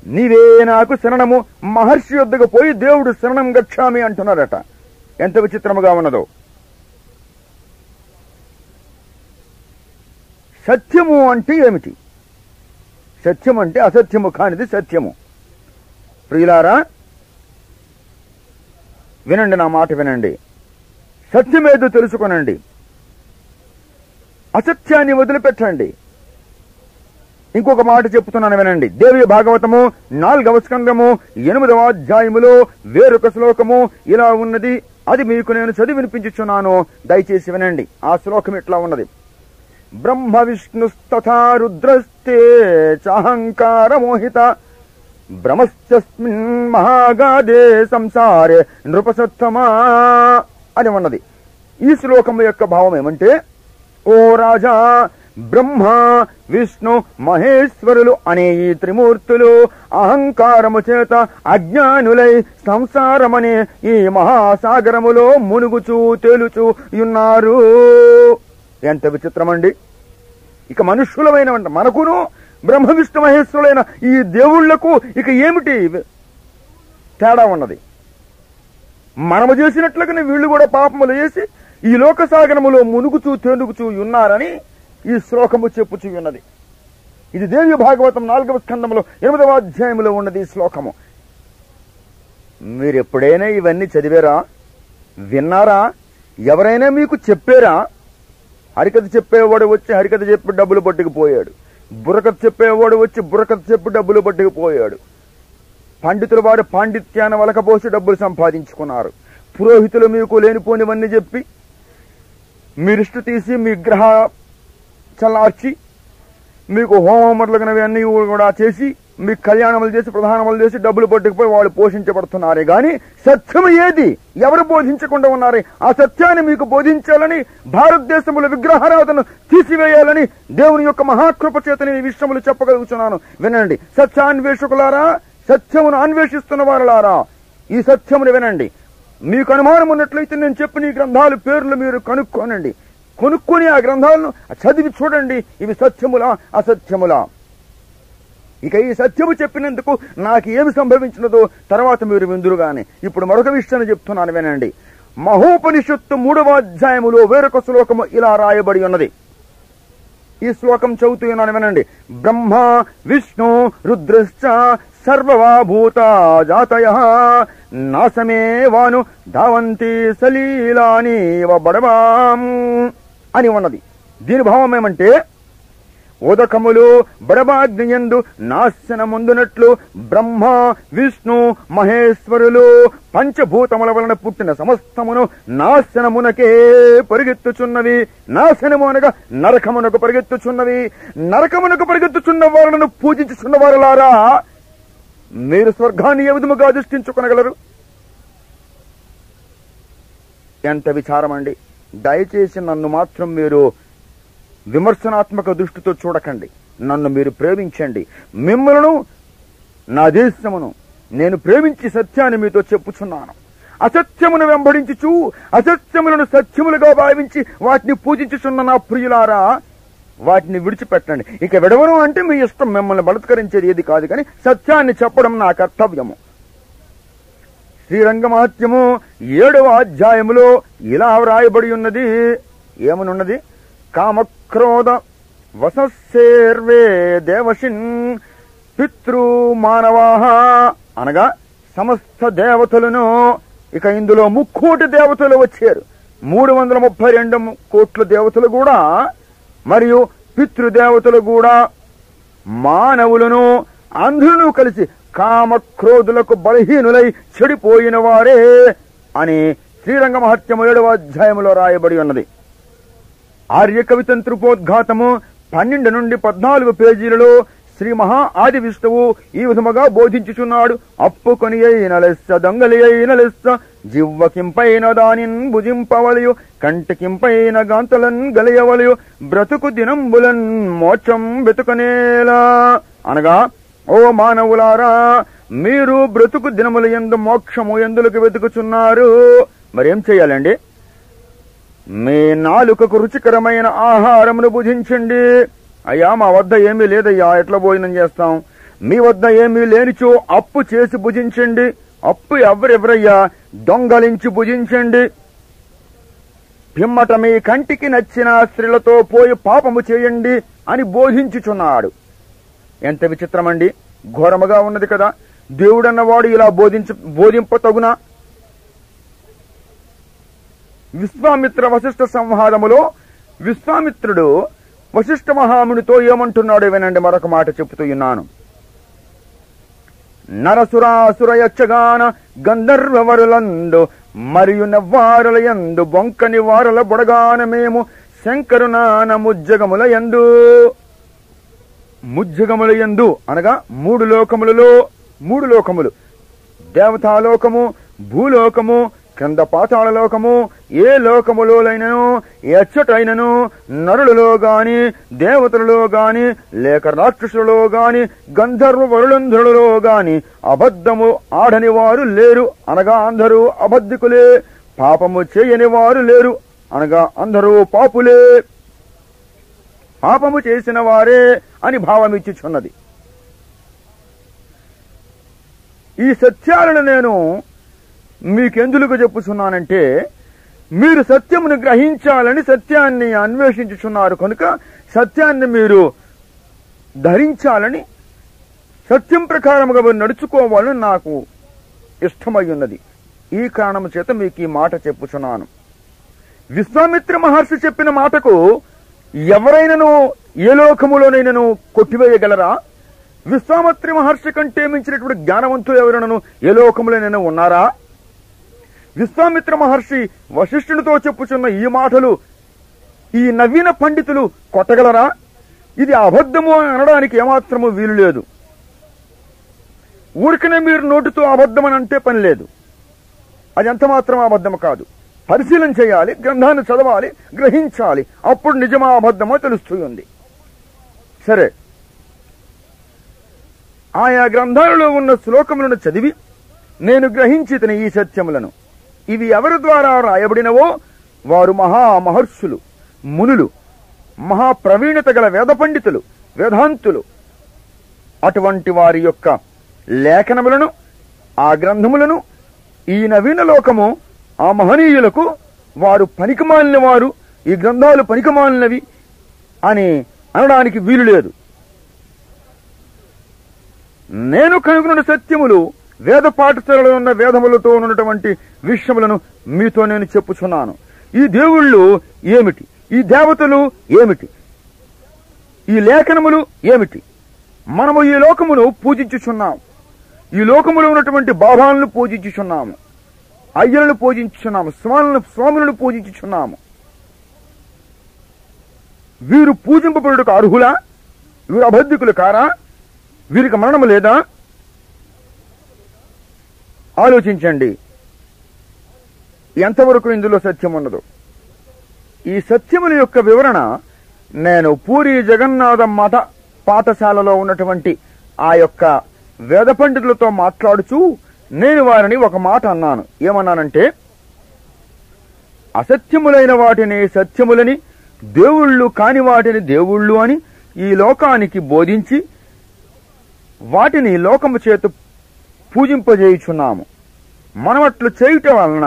నీవే నాకు శరణము. మహర్షి యొద్దకు పోయి దేవుడు శరణం గచ్చామి అంటున్నాడట. ఎంత విచిత్రముగా ఉన్నదో. సత్యము అంటే ఏమిటి? సత్యం అంటే అసత్యము కానిది సత్యము. ప్రియులారా, వినండి, నా మాట వినండి. సత్యమేదో తెలుసుకొనండి, అసత్యాన్ని వదిలిపెట్టండి. ఇంకొక మాట చెప్తున్నాను వినండి. దేవి భాగవతము 4వ స్కందము 8వ అధ్యాయములో వేరొక శ్లోకము ఇలా ఉన్నది. అది మీకు నేను చదివి వినిపించుచున్నాను, దయచేసి వినండి. ఆ శ్లోకం ఇట్లా ఉన్నది. బ్రహ్మ విష్ణుస్తథా రుద్రస్తే చాహంకార మోహిత భ్రమస్యస్మిన్ మహాగాదే సంసారే నృపసత్తమా అని ఉన్నది. ఈ శ్లోకం యొక్క భావం ఏమంటే, ఓ రాజా, బ్రహ్మ విష్ణు మహేశ్వరులు అనే ఈ త్రిమూర్తులు అహంకారము చేత అజ్ఞానులై సంసారమనే ఈ మహాసాగరములో మునుగుచూ తేలుచూ ఉన్నారు. ఎంత విచిత్రమండి! ఇక మనుష్యులమైన మనకును బ్రహ్మ విష్ణు మహేశ్వరులైన ఈ దేవుళ్లకు ఇక ఏమిటి తేడా ఉన్నది? మనము చేసినట్లుగానే వీళ్ళు కూడా పాపములు చేసి ఈ లోకసాగరములో మునుగుచూ తేలుగుచూ ఉన్నారని ఈ శ్లోకము చెప్పుచూ ఉన్నది. ఇది దేవి భాగవతం 4వ స్కంధంలో 8వ అధ్యాయంలో ఉన్నది ఈ శ్లోకము. మీరు ఎప్పుడైనా ఇవన్నీ చదివారా? విన్నారా? ఎవరైనా మీకు చెప్పారా? హరికథ చెప్పేవాడు వచ్చి హరికథ చెప్పి డబ్బులు పట్టుకుపోయాడు. బుర్రకథ చెప్పేవాడు వచ్చి బుర్రకథ చెప్పి డబ్బులు పట్టుకుపోయాడు. పండితుల వారు పాండిత్యాన్ని వలకపోసి డబ్బులు సంపాదించుకున్నారు. పురోహితులు మీకు లేనిపోనివన్నీ చెప్పి మీరిష్ట తీసి మీ గ్రహ చల్లార్చి మీకు హోమములగినవి అన్ని కూడా చేసి మీకు కళ్యాణములు చేసి ప్రధానములు చేసి డబ్బులు పట్టుకుపోయి వాళ్ళు పోషించబడుతున్నారే గాని సత్యము ఏది ఎవరు బోధించకుండా ఉన్నారే? ఆ సత్యాన్ని మీకు బోధించాలని, భారతదేశంలో విగ్రహారాధన తీసివేయాలని దేవుని యొక్క మహాకృప చేతని ఈ విషయములు చెప్పగలుగుతున్నాను. వినండి సత్యాన్వేషకులారా, సత్యమును అన్వేషిస్తున్న వారులారా, ఈ సత్యమును వినండి. మీకు అనుమానం ఉన్నట్లయితే నేను చెప్పిన ఈ గ్రంథాల పేర్లు మీరు కనుక్కోనండి. కొనుక్కొని ఆ గ్రంథాలను చదివి చూడండి, ఇవి సత్యములా అసత్యములా. ఇక ఈ సత్యము చెప్పినందుకు నాకు ఏమి సంభవించినదో తర్వాత మీరు విందురుగానే. ఇప్పుడు మరొక విషయాన్ని చెప్తున్నాను వినండి. మహోపనిషత్తు 3వ అధ్యాయములో వేరొక శ్లోకము ఇలా రాయబడి ఉన్నది. ఈ శ్లోకం చదువుతూ ఉన్నాను వినండి. బ్రహ్మ విష్ణు రుద్రశ్చ సర్వవా భూత జాతయః నాసమే వాను ధావంతి సలీలాని బడబాం అని ఉన్నది. దీని భావం ఏమంటే, ఉదకములు బడబాగ్నియందు నాశనముందునట్లు బ్రహ్మ విష్ణు మహేశ్వరులు పంచభూతముల వలన పుట్టిన సమస్తమును నాశనమునకే పరిగెత్తుచున్నవి. నాశనము అనగా నరకమునకు పరిగెత్తుచున్నవి. నరకమునకు పరిగెత్తుచున్న వారులను పూజించుచున్న వారులారా, మీరు స్వర్గాన్ని ఏ విధముగా అధిష్ఠించుకొనగలరు? ఎంత విచారం అండి! దయచేసి నన్ను మాత్రం మీరు విమర్శనాత్మక దృష్టితో చూడకండి. నన్ను మీరు ప్రేమించండి. మిమ్మలను నా దేశమును నేను ప్రేమించి సత్యాన్ని మీతో చెప్పుచున్నాను. అసత్యమును వెంబడించుచు అసత్యములను సత్యములుగా భావించి వాటిని పూజించుచున్న నా ప్రియులారా, వాటిని విడిచిపెట్టండి. ఇక విడవను అంటే మీ ఇష్టం, మిమ్మల్ని బలత్కరించేది ఏది కాదు, కానీ సత్యాన్ని చెప్పడం నా కర్తవ్యము. శ్రీరంగ మహత్యము 7వ అధ్యాయములో ఇలా వ్రాయబడి ఉన్నది. ఏమనున్నది? కామక్రోధ వసస్సేర్వే దేవశిన్ పితృ మానవాహ అనగా సమస్త దేవతలను. ఇక ఇందులో 3 కోటి దేవతలు వచ్చారు. 332 కోట్ల దేవతలు కూడా మరియు పితృదేవతలు కూడా మానవులను అందరూ కలిసి కామక్రోధులకు బలహీనులై చెడిపోయిన వారే అని శ్రీరంగ మహత్యము 7వ అధ్యాయములో రాయబడి ఉన్నది. ఆర్య కవితంత్రుపోద్ఘాతము 12 నుండి 14 పేజీలలో శ్రీ మహా ఆది విష్ణువు ఈ విధముగా బోధించుచున్నాడు. అప్పుకొని అయిన లెస్స దొంగలి అయిన లెస్స జివ్వకింపైన దానిన్ భుజింపవలయు కంటికింపైన గాంతలన్ గలియవలయు బ్రతుకు దినంబులన్ మోక్షం వెతుకనేలా అనగా, ఓ మానవులారా, మీరు బ్రతుకు దినముల యందు మోక్షము ఎందులకు వెతుకుచున్నారు? మరేం చెయ్యాలండి? మీ నాలుకకు రుచికరమైన ఆహారమును భుజించండి. అయ్యా మా వద్ద ఏమీ లేదయ్యా, ఎట్లా భోజనం చేస్తాం? మీ వద్ద ఏమీ లేనిచో అప్పు చేసి భుజించండి. అప్పు ఎవరెవరయ్యా? దొంగలించి భుజించండి. పిమ్మట మీ కంటికి నచ్చిన స్త్రీలతో పోయి పాపము చేయండి అని బోధించుచున్నాడు. ఎంత విచిత్రమండి! ఘోరముగా ఉన్నది కదా. దేవుడన్నవాడు ఇలా బోధింపతగునా? విశ్వామిత్ర వశిష్ఠ సంవాదములో విశ్వామిత్రుడు వశిష్ఠ మహామునితో ఏమంటున్నాడు వినండి. మరొక మాట చెప్తూ ఉన్నాను. నరసురాసుర యక్షగాన గంధర్వవరులందు మరియు నవ్వారుల యందు బొంకని వారుల బొడగాన మేము శంకరునాన ముజ్జగముల యందు. ముజ్జగముల యందు అనగా 3 లోకములలో 3 లోకములు, దేవతాలోకము, భూలోకము, క్రింద పాతాళ లోకము. ఏ లోకములోనైనను ఎచ్చటైనను నరులలో గాని, దేవతలలో గాని, లేక రాక్షసులలో గాని, గంధర్వ వరులంధరులలో గాని అబద్ధము ఆడని వారు లేరు, అనగా అందరూ అబద్ధికులే. పాపము చేయని వారు లేరు, అనగా అందరూ పాపులే. పాపము చేసిన వారే అని భావమిచ్చుచున్నది. ఈ సత్యాలను నేను మీకెందుకు చెప్పుచున్నానంటే, మీరు సత్యమును గ్రహించాలని సత్యాన్ని అన్వేషించుచున్నారు కనుక సత్యాన్ని మీరు ధరించాలని, సత్యం ప్రకారముగా మీరు నడుచుకోవాలని నాకు ఇష్టమై ఉన్నది. ఈ కారణము చేత మీకు ఈ మాట చెప్పుచున్నాను. విశ్వామిత్ర మహర్షి చెప్పిన మాటకు ఎవరైనను ఏ లోకములోనైనను కొట్టివేయగలరా? విశ్వామిత్ర మహర్షి కంటే మించినటువంటి జ్ఞానవంతులు ఎవరైనను ఏ లోకములోనైనా ఉన్నారా? విశ్వామిత్ర మహర్షి వశిష్ఠునితో చెప్పుచున్న ఈ మాటలు ఈ నవీన పండితులు కొట్టగలరా? ఇది అబద్ధము అనడానికి ఏమాత్రము వీలు లేదు. ఊరికనే మీరు నోటితో అబద్ధమని అంటే పని లేదు. అది ఎంత మాత్రం అబద్ధము కాదు. పరిశీలన చేయాలి, గ్రంథాన్ని చదవాలి, గ్రహించాలి. అప్పుడు నిజమా అబద్ధమో తెలుస్తుంది. సరే, ఆయా గ్రంథాలలో ఉన్న శ్లోకములను చదివి నేను గ్రహించి ఈ సత్యములను. ఇవి ఎవరి ద్వారా రాయబడినవో వారు మహామహర్షులు, మునులు, మహాప్రవీణత గల వేద పండితులు, వేదాంతులు. అటువంటి వారి యొక్క లేఖనములను, ఆ గ్రంథములను ఈ నవీన లోకము ఆ మహనీయులకు వారు పనికిమాలిన వారు, ఈ గ్రంథాలు పనికిమాలినవి అని అనడానికి వీలు లేదు. నేను కనుగొన్న సత్యములు వేద పాఠశాలలో ఉన్న వేదములతో ఉన్నటువంటి విషయములను మీతో నేను చెప్పుచున్నాను. ఈ దేవుళ్ళు ఏమిటి, ఈ దేవతలు ఏమిటి, ఈ లేఖనములు ఏమిటి? మనము ఈ లోకమును పూజించుచున్నాము. ఈ లోకములో ఉన్నటువంటి భావాలను పూజించుచున్నాము, అయ్యలను పూజించుచున్నాము, స్వాములను పూజించుచున్నాము. వీరు పూజింపబడుటకు అర్హులా? వీరు అబద్ధికులు కారా? వీరికి మరణము లేదా? ఆలోచించండి ఎంతవరకు ఇందులో సత్యం ఉన్నదో. ఈ సత్యముల యొక్క వివరణ నేను పూరి జగన్నాథ మఠ పాఠశాలలో ఉన్నటువంటి ఆ యొక్క వేద పండితులతో మాట్లాడుచూ నేను వారిని ఒక మాట అన్నాను. ఏమన్నానంటే, అసత్యములైన వాటిని సత్యములని, దేవుళ్ళు కాని వాటిని దేవుళ్ళు అని ఈ లోకానికి బోధించి వాటిని లోకము చేత పూజింపజేయుచున్నాము. మనమట్లు చేయుట వలన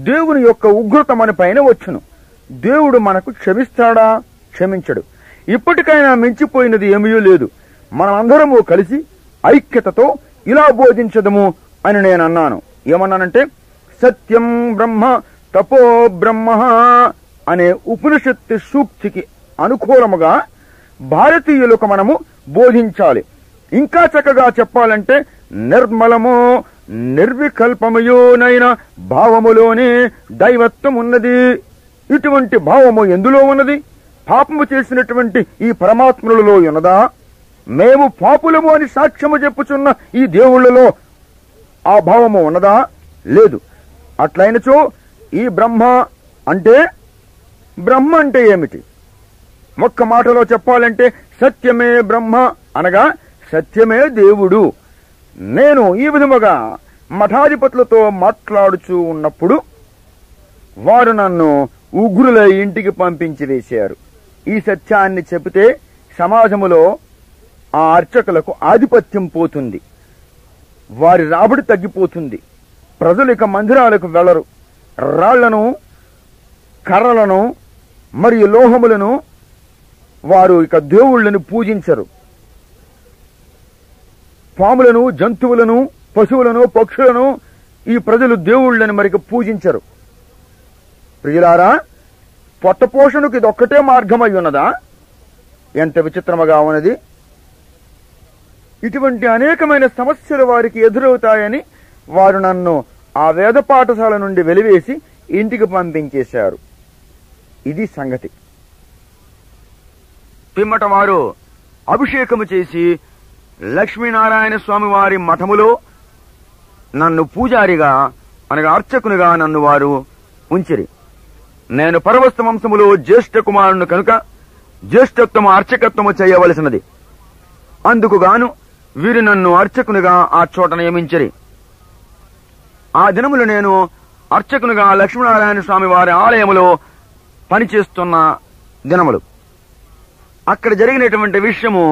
దేవుని యొక్క ఉగ్రత మన పైన వచ్చును. దేవుడు మనకు క్షమిస్తాడా? క్షమించడు. ఇప్పటికైనా మించిపోయినది ఏమీ లేదు. మనమందరము కలిసి ఐక్యతతో ఇలా బోధించదము అని నేను అన్నాను. ఏమన్నానంటే, సత్యం బ్రహ్మ తపో బ్రహ్మ అనే ఉపనిషత్తు సూక్తికి అనుకూలముగా భారతీయులకు మనము బోధించాలి. ఇంకా చక్కగా చెప్పాలంటే, నిర్మలము నిర్వికల్పమయోనైన భావములోనే దైవత్వం ఉన్నది. ఇటువంటి భావము ఎందులో ఉన్నది? పాపము చేసినటువంటి ఈ పరమాత్మలలో ఉన్నదా? మేము పాపులము అని సాక్ష్యము చెప్పుచున్న ఈ దేవుళ్లలో ఆ భావము ఉన్నదా? లేదు. అట్లయినచో ఈ బ్రహ్మ అంటే ఏమిటి? ఒక్క మాటలో చెప్పాలంటే సత్యమే బ్రహ్మ అనగా సత్యమే దేవుడు. నేను ఈ విధముగా మఠాధిపతులతో మాట్లాడుచూ ఉన్నప్పుడు వారు నన్ను ఉగ్రులై ఇంటికి పంపించి వేశారు. ఈ సత్యాన్ని చెబితే సమాజములో ఆ అర్చకులకు ఆధిపత్యం పోతుంది, వారి రాబడి తగ్గిపోతుంది. ప్రజలు ఇక మందిరాలకు వెళ్లరు. రాళ్లను, కర్రలను మరియు లోహములను వారు ఇక దేవుళ్లను పూజించరు. పాములను, జంతువులను, పశువులను, పక్షులను ఈ ప్రజలు దేవుళ్లను మరిక పూజించరు. ప్రియులారా, పొట్టపోషణకు ఇదొక్కటే మార్గమై ఉన్నదా? ఎంత విచిత్రముగా ఉన్నది. ఇటువంటి అనేకమైన సమస్యలు వారికి ఎదురవుతాయని వారు నన్ను ఆ వేద పాఠశాల నుండి వెలివేసి ఇంటికి పంపించేశారు. ఇది సంగతి. పిమ్మట వారు అభిషేకము చేసి లక్ష్మీనారాయణ స్వామి వారి మఠములో నన్ను పూజారిగా అనగా అర్చకునిగా నన్ను వారు ఉంచిరి. నేను పరవస్త వంశములో జ్యేష్ఠ కుమారుని కనుక జ్యేష్ఠత్వము అర్చకత్వము చేయవలసినది. అందుకుగాను వీరు నన్ను అర్చకునిగా ఆ చోట నియమించిరి. ఆ దినములు నేను అర్చకునిగా లక్ష్మీనారాయణ స్వామి వారి ఆలయములో పనిచేస్తున్న దినములు. అక్కడ జరిగినటువంటి విషయము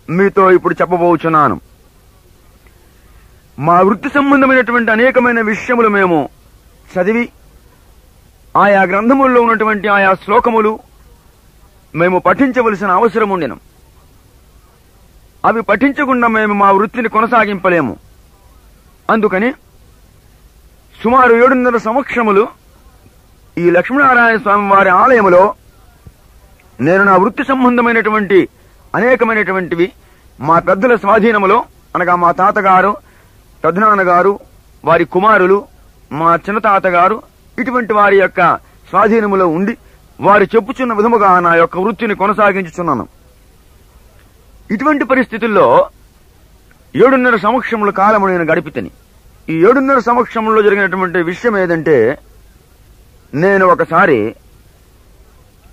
మీతో ఇప్పుడు చెప్పబోచున్నాను. మా వృత్తి సంబంధమైనటువంటి అనేకమైన విషయములు మేము చదివి ఆయా గ్రంథముల్లో ఉన్నటువంటి ఆయా శ్లోకములు మేము పఠించవలసిన అవసరం ఉండెను. అవి పఠించకుండా మేము మా వృత్తిని కొనసాగింపలేము. అందుకని సుమారు 7.5 సంవత్సరములు ఈ లక్ష్మీనారాయణ స్వామి వారి ఆలయములో నేను నా వృత్తి సంబంధమైనటువంటి అనేకమైనటువంటివి మా పెద్దల స్వాధీనములో అనగా మా తాతగారు, పెద్దనాన్నగారు, వారి కుమారులు, మా చిన్న తాతగారు ఇటువంటి వారి యొక్క స్వాధీనములో ఉండి వారు చెప్పుచున్న విధముగా నా యొక్క వృత్తిని కొనసాగించుచున్నాను. ఇటువంటి పరిస్థితుల్లో 7.5 సంవత్సరముల కాలము నేను గడిపితని. ఈ 7.5 సంవత్సరంలో జరిగినటువంటి విషయం ఏదంటే, నేను ఒకసారి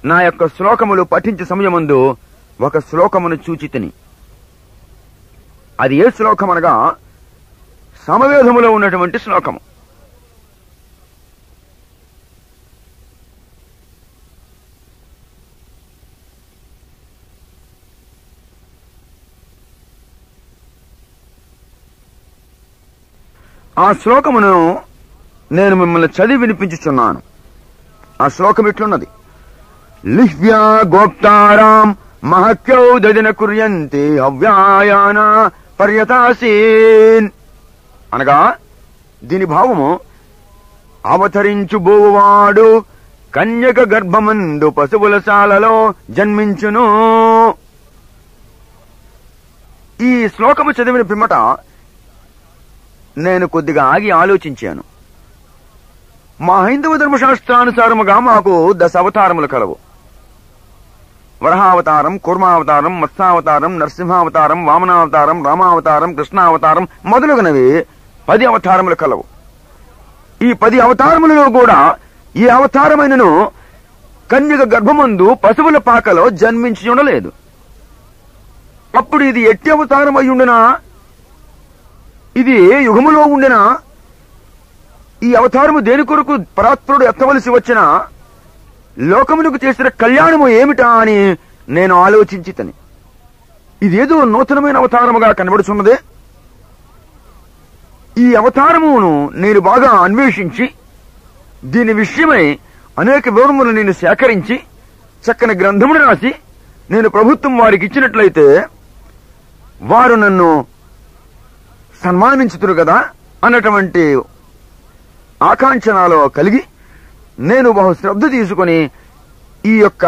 నా యొక్క శ్లోకములు పఠించే సమయమందు ఒక శ్లోకమును చూచితిని. అది ఏ శ్లోకం అనగా సమవేదములో ఉన్నటువంటి శ్లోకము. ఆ శ్లోకమును నేను మిమ్మల్ని చదివి వినిపించుచున్నాను. ఆ శ్లోకం ఇట్లున్నది: లిహ్వ్యా గోప్తారాం మహత్యౌ దదిన కుర్యంతి అవ్యాయాన పర్యతాసీన్. అనగా దీని భావము, అవతరించుబోవాడు కన్యక గర్భమందు పశువుల శాలలో జన్మించును. ఈ శ్లోకము చదివిన పిమ్మట నేను కొద్దిగా ఆగి ఆలోచించాను. మా హైందవ ధర్మశాస్త్రానుసారముగా మాకు 10 అవతారములు కలవు. వరహావతారం, కూర్మావతారం, మత్స్యావతారం, నరసింహావతారం, వామనావతారం, రామావతారం, కృష్ణావతారం మొదలుగునవి 10 అవతారములు కలవు. ఈ 10 అవతారములలో కూడా ఈ అవతారమైనను కన్యక గర్భమందు పశువుల పాకలో జన్మించి ఉండలేదు. అప్పుడు ఇది ఎట్టి అవతారం అయ్యుండునా? ఇది యుగములో ఉండిన ఈ అవతారము దేని కొరకు పరాత్పరుడు ఎత్తవలసి వచ్చిన లోకమునకు చేసిన కళ్యాణము ఏమిటా అని నేను ఆలోచించితని. ఇదేదో నూతనమైన అవతారముగా కనబడుచున్నదే. ఈ అవతారమును నేను బాగా అన్వేషించి దీని విషయమై అనేక వివరములు నేను సేకరించి చక్కని గ్రంథమును రాసి నేను ప్రభుత్వం వారికి ఇచ్చినట్లయితే వారు నన్ను సన్మానించుతురు కదా అన్నటువంటి ఆకాంక్ష నాలో కలిగి నేను బహు శ్రద్ధ తీసుకుని ఈ యొక్క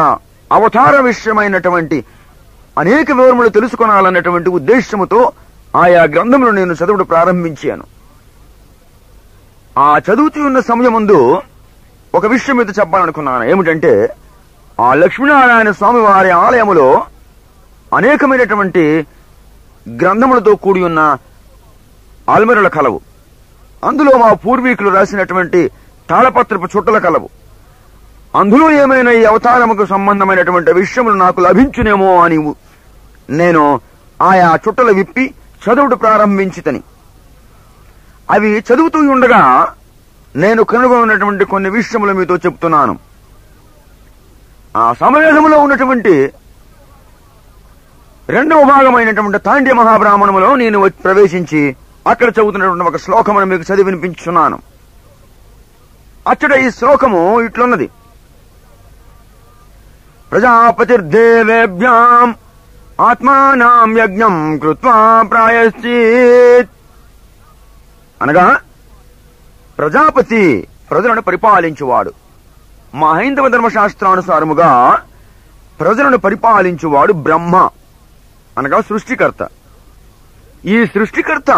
అవతార విషయమైనటువంటి అనేక వివరములు తెలుసుకొనాలన్నటువంటి ఉద్దేశముతో ఆయా గ్రంథములు నేను చదువుడు ప్రారంభించాను. ఆ చదువుతూ ఉన్న సమయముందు ఒక విషయం మీద చెప్పాలనుకున్నాను. ఏమిటంటే, ఆ లక్ష్మీనారాయణ స్వామి వారి ఆలయములో అనేకమైనటువంటి గ్రంథములతో కూడి ఉన్న ఆల్మెరల కలవు. అందులో మా పూర్వీకులు రాసినటువంటి తాళపత్రపు చుట్టల కలవు. అందులో ఏమైనా ఈ అవతారముకు సంబంధమైనటువంటి విషయములు నాకు లభించునేమో అని నేను ఆయా చుట్టలు విప్పి చదువుడు ప్రారంభించితని. అవి చదువుతూ ఉండగా నేను కనుగొన్నటువంటి కొన్ని విషయములు మీతో చెప్తున్నాను. ఆ సమవేదములో ఉన్నటువంటి 2వ భాగమైనటువంటి తాండ్య మహాబ్రాహ్మణములో నేను ప్రవేశించి అక్కడ చదువుతున్నటువంటి ఒక శ్లోకమును మీకు చదివి వినిపించున్నాను. అచ్చట ఈ శ్లోకము ఇట్లున్నది: ప్రజాపతిర్దేవేభ్యాం ఆత్మానాం యజ్ఞం కృత్వా ప్రాయశ్చిత్. అనగా ప్రజాపతి ప్రజలను పరిపాలించువాడు. మా హైందవ ధర్మశాస్త్రానుసారముగా ప్రజలను పరిపాలించువాడు బ్రహ్మ, అనగా సృష్టికర్త. ఈ సృష్టికర్త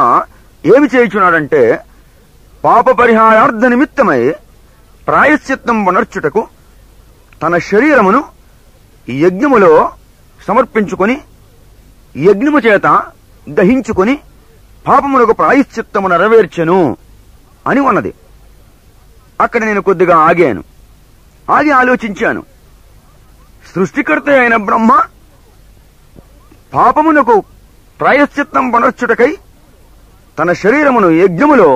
ఏమి చేయుచున్నాడంటే, పాప పరిహారార్థ నిమిత్తమై ప్రాయశ్చిత్తం వనర్చుటకు తన శరీరమును యజ్ఞములో సమర్పించుకొని యజ్ఞము చేత దహించుకుని పాపములకు ప్రాయశ్చిత్తము నెరవేర్చెను అని ఉన్నది. అక్కడ నేను కొద్దిగా ఆగి ఆలోచించాను. సృష్టికర్త అయిన బ్రహ్మ పాపమునకు ప్రాయశ్చిత్తం పునర్చుటకై తన శరీరమును యజ్ఞములో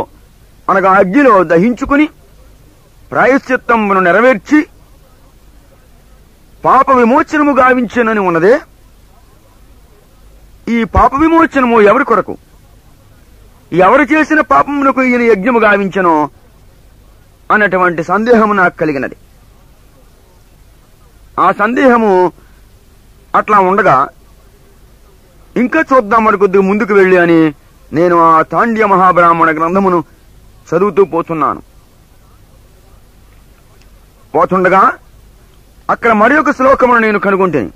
అనగా అగ్నిలో దహించుకుని ప్రాయశ్చిత్తమును నెరవేర్చి పాప విమోచనము గావించెనని ఉన్నదే. ఈ పాప విమోచనము ఎవరి కొరకు, ఎవరు చేసిన పాపమునకు ఈయన యజ్ఞము గావించెనో అన్నటువంటి సందేహము నాకు కలిగినది. ఆ సందేహము అట్లా ఉండగా ఇంకా చూద్దామని కొద్దిగా ముందుకు వెళ్ళి అని నేను ఆ తాండ్య మహాబ్రాహ్మణ గ్రంథమును చదువుతూ పోతుండగా అక్కడ మరి ఒక శ్లోకమును నేను కనుగొంటిని.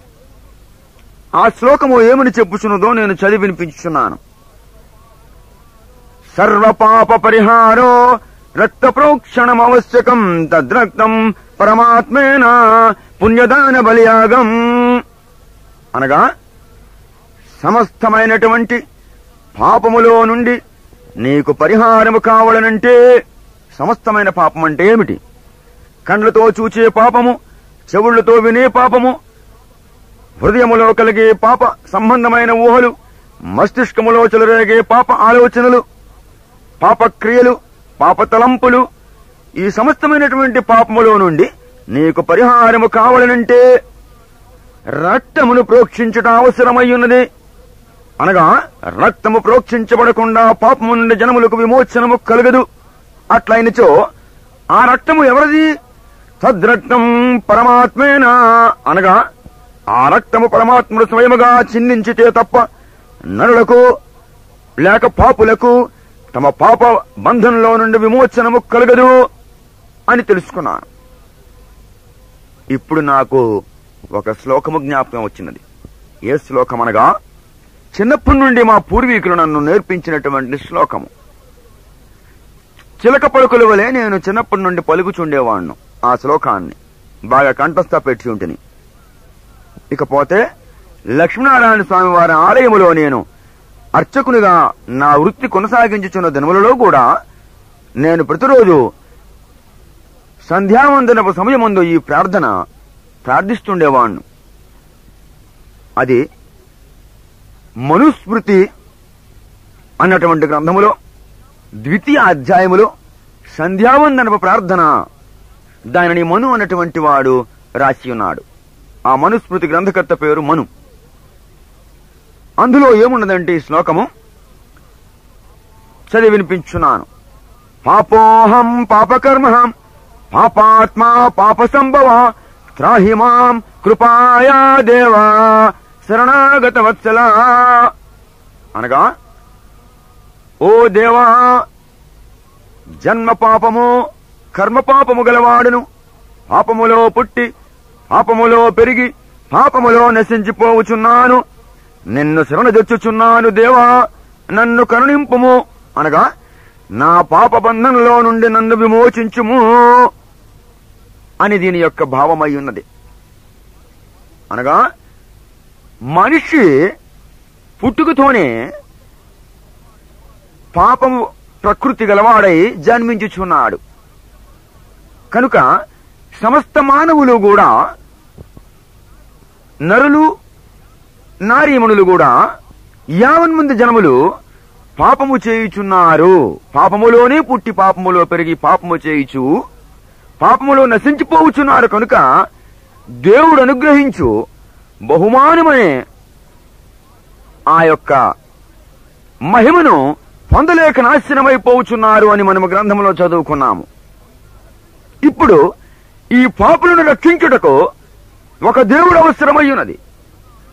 ఆ శ్లోకము ఏమని చెప్పుచున్నదో నేను చదివి వినిపించుచున్నాను. సర్వపాప పరిహారో రక్త ప్రోక్షణమవశ్యకం తద్రక్తం పరమాత్మేన పుణ్యదాన బలియాగం. అనగా సమస్తమైనటువంటి పాపములో నుండి నీకు పరిహారము కావాలనంటే, సమస్తమైన పాపం అంటే ఏమిటి? కండ్లతో చూచే పాపము, చెవుళ్లతో వినే పాపము, హృదయములో కలిగే పాప సంబంధమైన ఊహలు, మస్తిష్కములో చెలరేగే పాప ఆలోచనలు, పాపక్రియలు, పాప తలంపులు, ఈ సమస్తమైనటువంటి పాపములో నుండి నీకు పరిహారము కావాలనంటే రక్తమును ప్రోక్షించుట అవసరమయ్యున్నది. అనగా రక్తము ప్రోక్షించబడకుండా పాపము నుండి జనములకు విమోచనము కలగదు. అట్లయినచో ఆ రక్తము ఎవరిది? తద్రక్తం పరమాత్మేనా. అనగా ఆ రక్తము పరమాత్ముడు స్వయముగా చిందించితే తప్ప నరులకు లేక పాపులకు తమ పాప బంధంలో నుండి విమోచనము కలగదు అని తెలుసుకున్నాను. ఇప్పుడు నాకు ఒక శ్లోకము జ్ఞాపకం వచ్చినది. ఏ శ్లోకం అనగా చిన్నప్పటి నుండి మా పూర్వీకులు నన్ను నేర్పించినటువంటి శ్లోకము. చిలక పలుకుల వలె నేను చిన్నప్పటి నుండి పలుకుచుండేవాణ్ణు. ఆ శ్లోకాన్ని బాగా కంఠస్థ పెట్టి ఉంటిని. ఇకపోతే లక్ష్మీనారాయణ స్వామి వారి ఆలయములో నేను అర్చకునిగా నా వృత్తి కొనసాగించుచున్న దినములలో కూడా నేను ప్రతిరోజు సంధ్యావందనపు సమయమందు ఈ ప్రార్థన ప్రార్థిస్తుండేవాణ్ణు. అది మనుస్మృతి అన్నటువంటి గ్రంథములో 2వ అధ్యాయములో సంధ్యావందనపు ప్రార్థన, దానిని మను అన్నటువంటి వాడు రాసి ఉన్నాడు. ఆ మనుస్మృతి గ్రంథకర్త పేరు మను. అందులో ఏమున్నదంటే ఈ శ్లోకము చదివి వినిపించున్నాను. పాపోహం పాపకర్మహం పాపాత్మా పాప సంభవ త్రాహి మాం కృపాయా దేవా శరణాగత వత్సల. అనగా ఓ దేవా, జన్మ పాపము కర్మ పాపము గలవాడును, పాపములో పుట్టి పాపములో పెరిగి పాపములో నశించిపోవుచున్నాను, నిన్ను శరణజొచ్చుచున్నాను దేవా, నన్ను కరుణింపుము. అనగా నా పాప బంధంలో నుండి నన్ను విమోచించుము అని దీని యొక్క భావమై ఉన్నది. అనగా మనిషి పుట్టుకతోనే పాపము ప్రకృతి గలవాడై జన్మించుచున్నాడు. కనుక సమస్త మానవులు కూడా, నరులు నారీమణులు కూడా, యావన్మంది జనములు పాపము చేయుచున్నారు. పాపములోనే పుట్టి పాపములో పెరిగి పాపము చేయుచు పాపములో నశించిపోవుచున్నారు. కనుక దేవుడు అనుగ్రహించు బహుమానమనే ఆ యొక్క మహిమను పొందలేక నాశనమైపోవుచున్నారు అని మనము గ్రంథంలో చదువుకున్నాము. ఇప్పుడు ఈ పాపులను రక్షించుటకు ఒక దేవుడు అవసరమయ్యున్నది.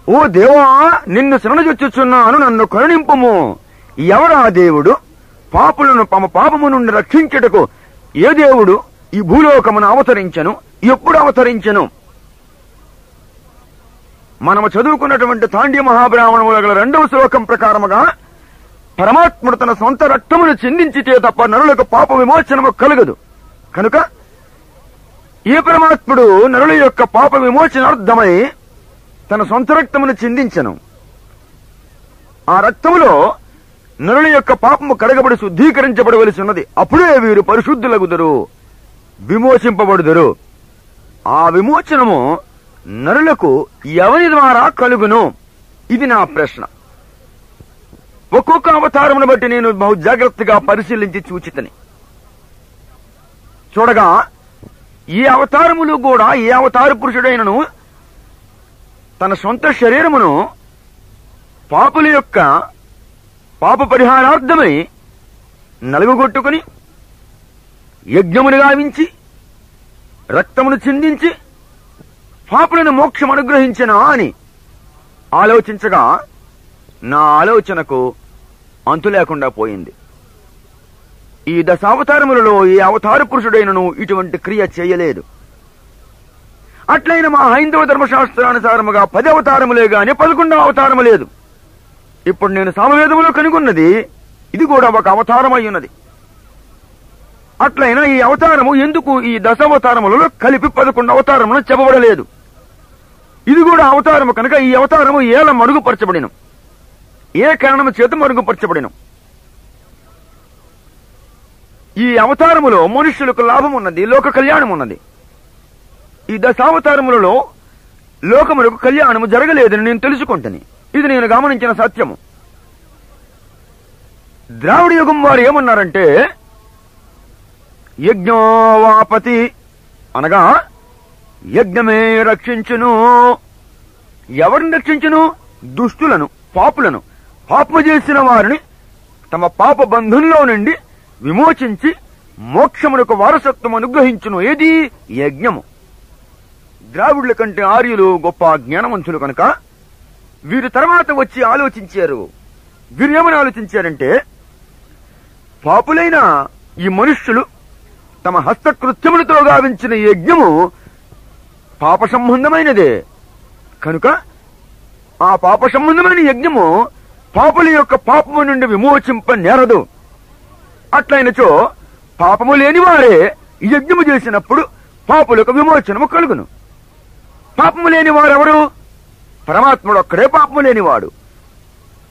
ఓ దేవా, నిన్ను శరణజొచ్చుచున్నాను, నన్ను కరుణింపుము. ఎవరా దేవుడు? పాపులను తమ పాపము నుండి రక్షించుటకు ఏ దేవుడు ఈ భూలోకమును అవతరించెను? ఎప్పుడు అవతరించెను? మనము చదువుకున్నటువంటి తాండ్య మహాబ్రాహ్మణముల గల 2వ శ్లోకం ప్రకారముగా పరమాత్ముడు తన సొంత రక్తమును చిందించితే తప్ప నరులకు పాప విమోచనము కలగదు. కనుక ఏ పరమాత్ముడు నరుల యొక్క పాప విమోచనార్థమై తన సొంత రక్తమును చిందించెను. ఆ రక్తములో నరుల యొక్క పాపము కడగబడి శుద్ధీకరించబడవలసి ఉన్నది. అప్పుడే వీరు పరిశుద్ధులగుదురు, విమోచింపబడుదురు. ఆ విమోచనము నరులకు ఎవరి ద్వారా కలుగును? ఇది నా ప్రశ్న. ఒక్కొక్క అవతారమును బట్టి నేను బహు జాగ్రత్తగా పరిశీలించి చూచితని చూడగా, ఈ అవతారములు కూడా ఏ అవతార పురుషుడైనను తన సొంత శరీరమును పాపుల యొక్క పాప పరిహారార్థమై నలుగుగొట్టుకుని యజ్ఞమును గావించి రక్తమును చిందించి పాపులను మోక్షం అనుగ్రహించినా అని ఆలోచించగా నా ఆలోచనకు అంతు లేకుండా పోయింది. ఈ దశావతారములలో ఏ అవతార పురుషుడైనను ఇటువంటి క్రియ చేయలేదు. అట్లయిన మా హైందవ ధర్మశాస్త్రానుసారముగా 10 అవతారములే గాని 11వ అవతారము లేదు. ఇప్పుడు నేను సామవేదములో కనుగొన్నది ఇది కూడా ఒక అవతారమై ఉన్నది. అట్లయినా ఈ అవతారము ఎందుకు ఈ దశావతారములలో కలిపి 11 అవతారములను చెప్పబడలేదు? ఇది కూడా అవతారము కనుక ఈ అవతారము ఏల మరుగుపరచబడిను, ఏ కారణము చేత మరుగుపరచబడిను? ఈ అవతారములో మనుష్యులకు లాభం ఉన్నది, లోక కళ్యాణం ఉన్నది. ఈ దశావతారములలో లోకములకు కళ్యాణము జరగలేదని నేను తెలుసుకుంటాను. ఇది నేను గమనించిన సత్యము. ద్రావిడ యుగం వారు ఏమన్నారంటే, యజ్ఞోవాపతి అనగా యజ్ఞమే రక్షించును. ఎవరిని రక్షించును? దుష్టులను, పాపులను. పాపము చేసిన వారిని తమ పాప బంధంలో నుండి విమోచించి మోక్షమునకు వారసత్వం అనుగ్రహించును. ఏది? యజ్ఞము. ద్రావిడుల కంటే ఆర్యులు గొప్ప జ్ఞానవంతులు కనుక వీరు తర్వాత వచ్చి ఆలోచించారు. వీరు ఏమని ఆలోచించారంటే, పాపులైన ఈ మనుష్యులు తమ హస్తకృత్యములతో గావించిన యజ్ఞము పాప సంబంధమైనదే కనుక ఆ పాప సంబంధమైన యజ్ఞము పాపుల యొక్క పాపము నుండి విమోచింప నేరదు. అట్లయినచో పాపము లేని వారే యజ్ఞము చేసినప్పుడు పాపులకు విమోచనము కలుగును. పాపము లేని వారెవరు? పరమాత్ముడు ఒక్కడే పాపము లేనివాడు.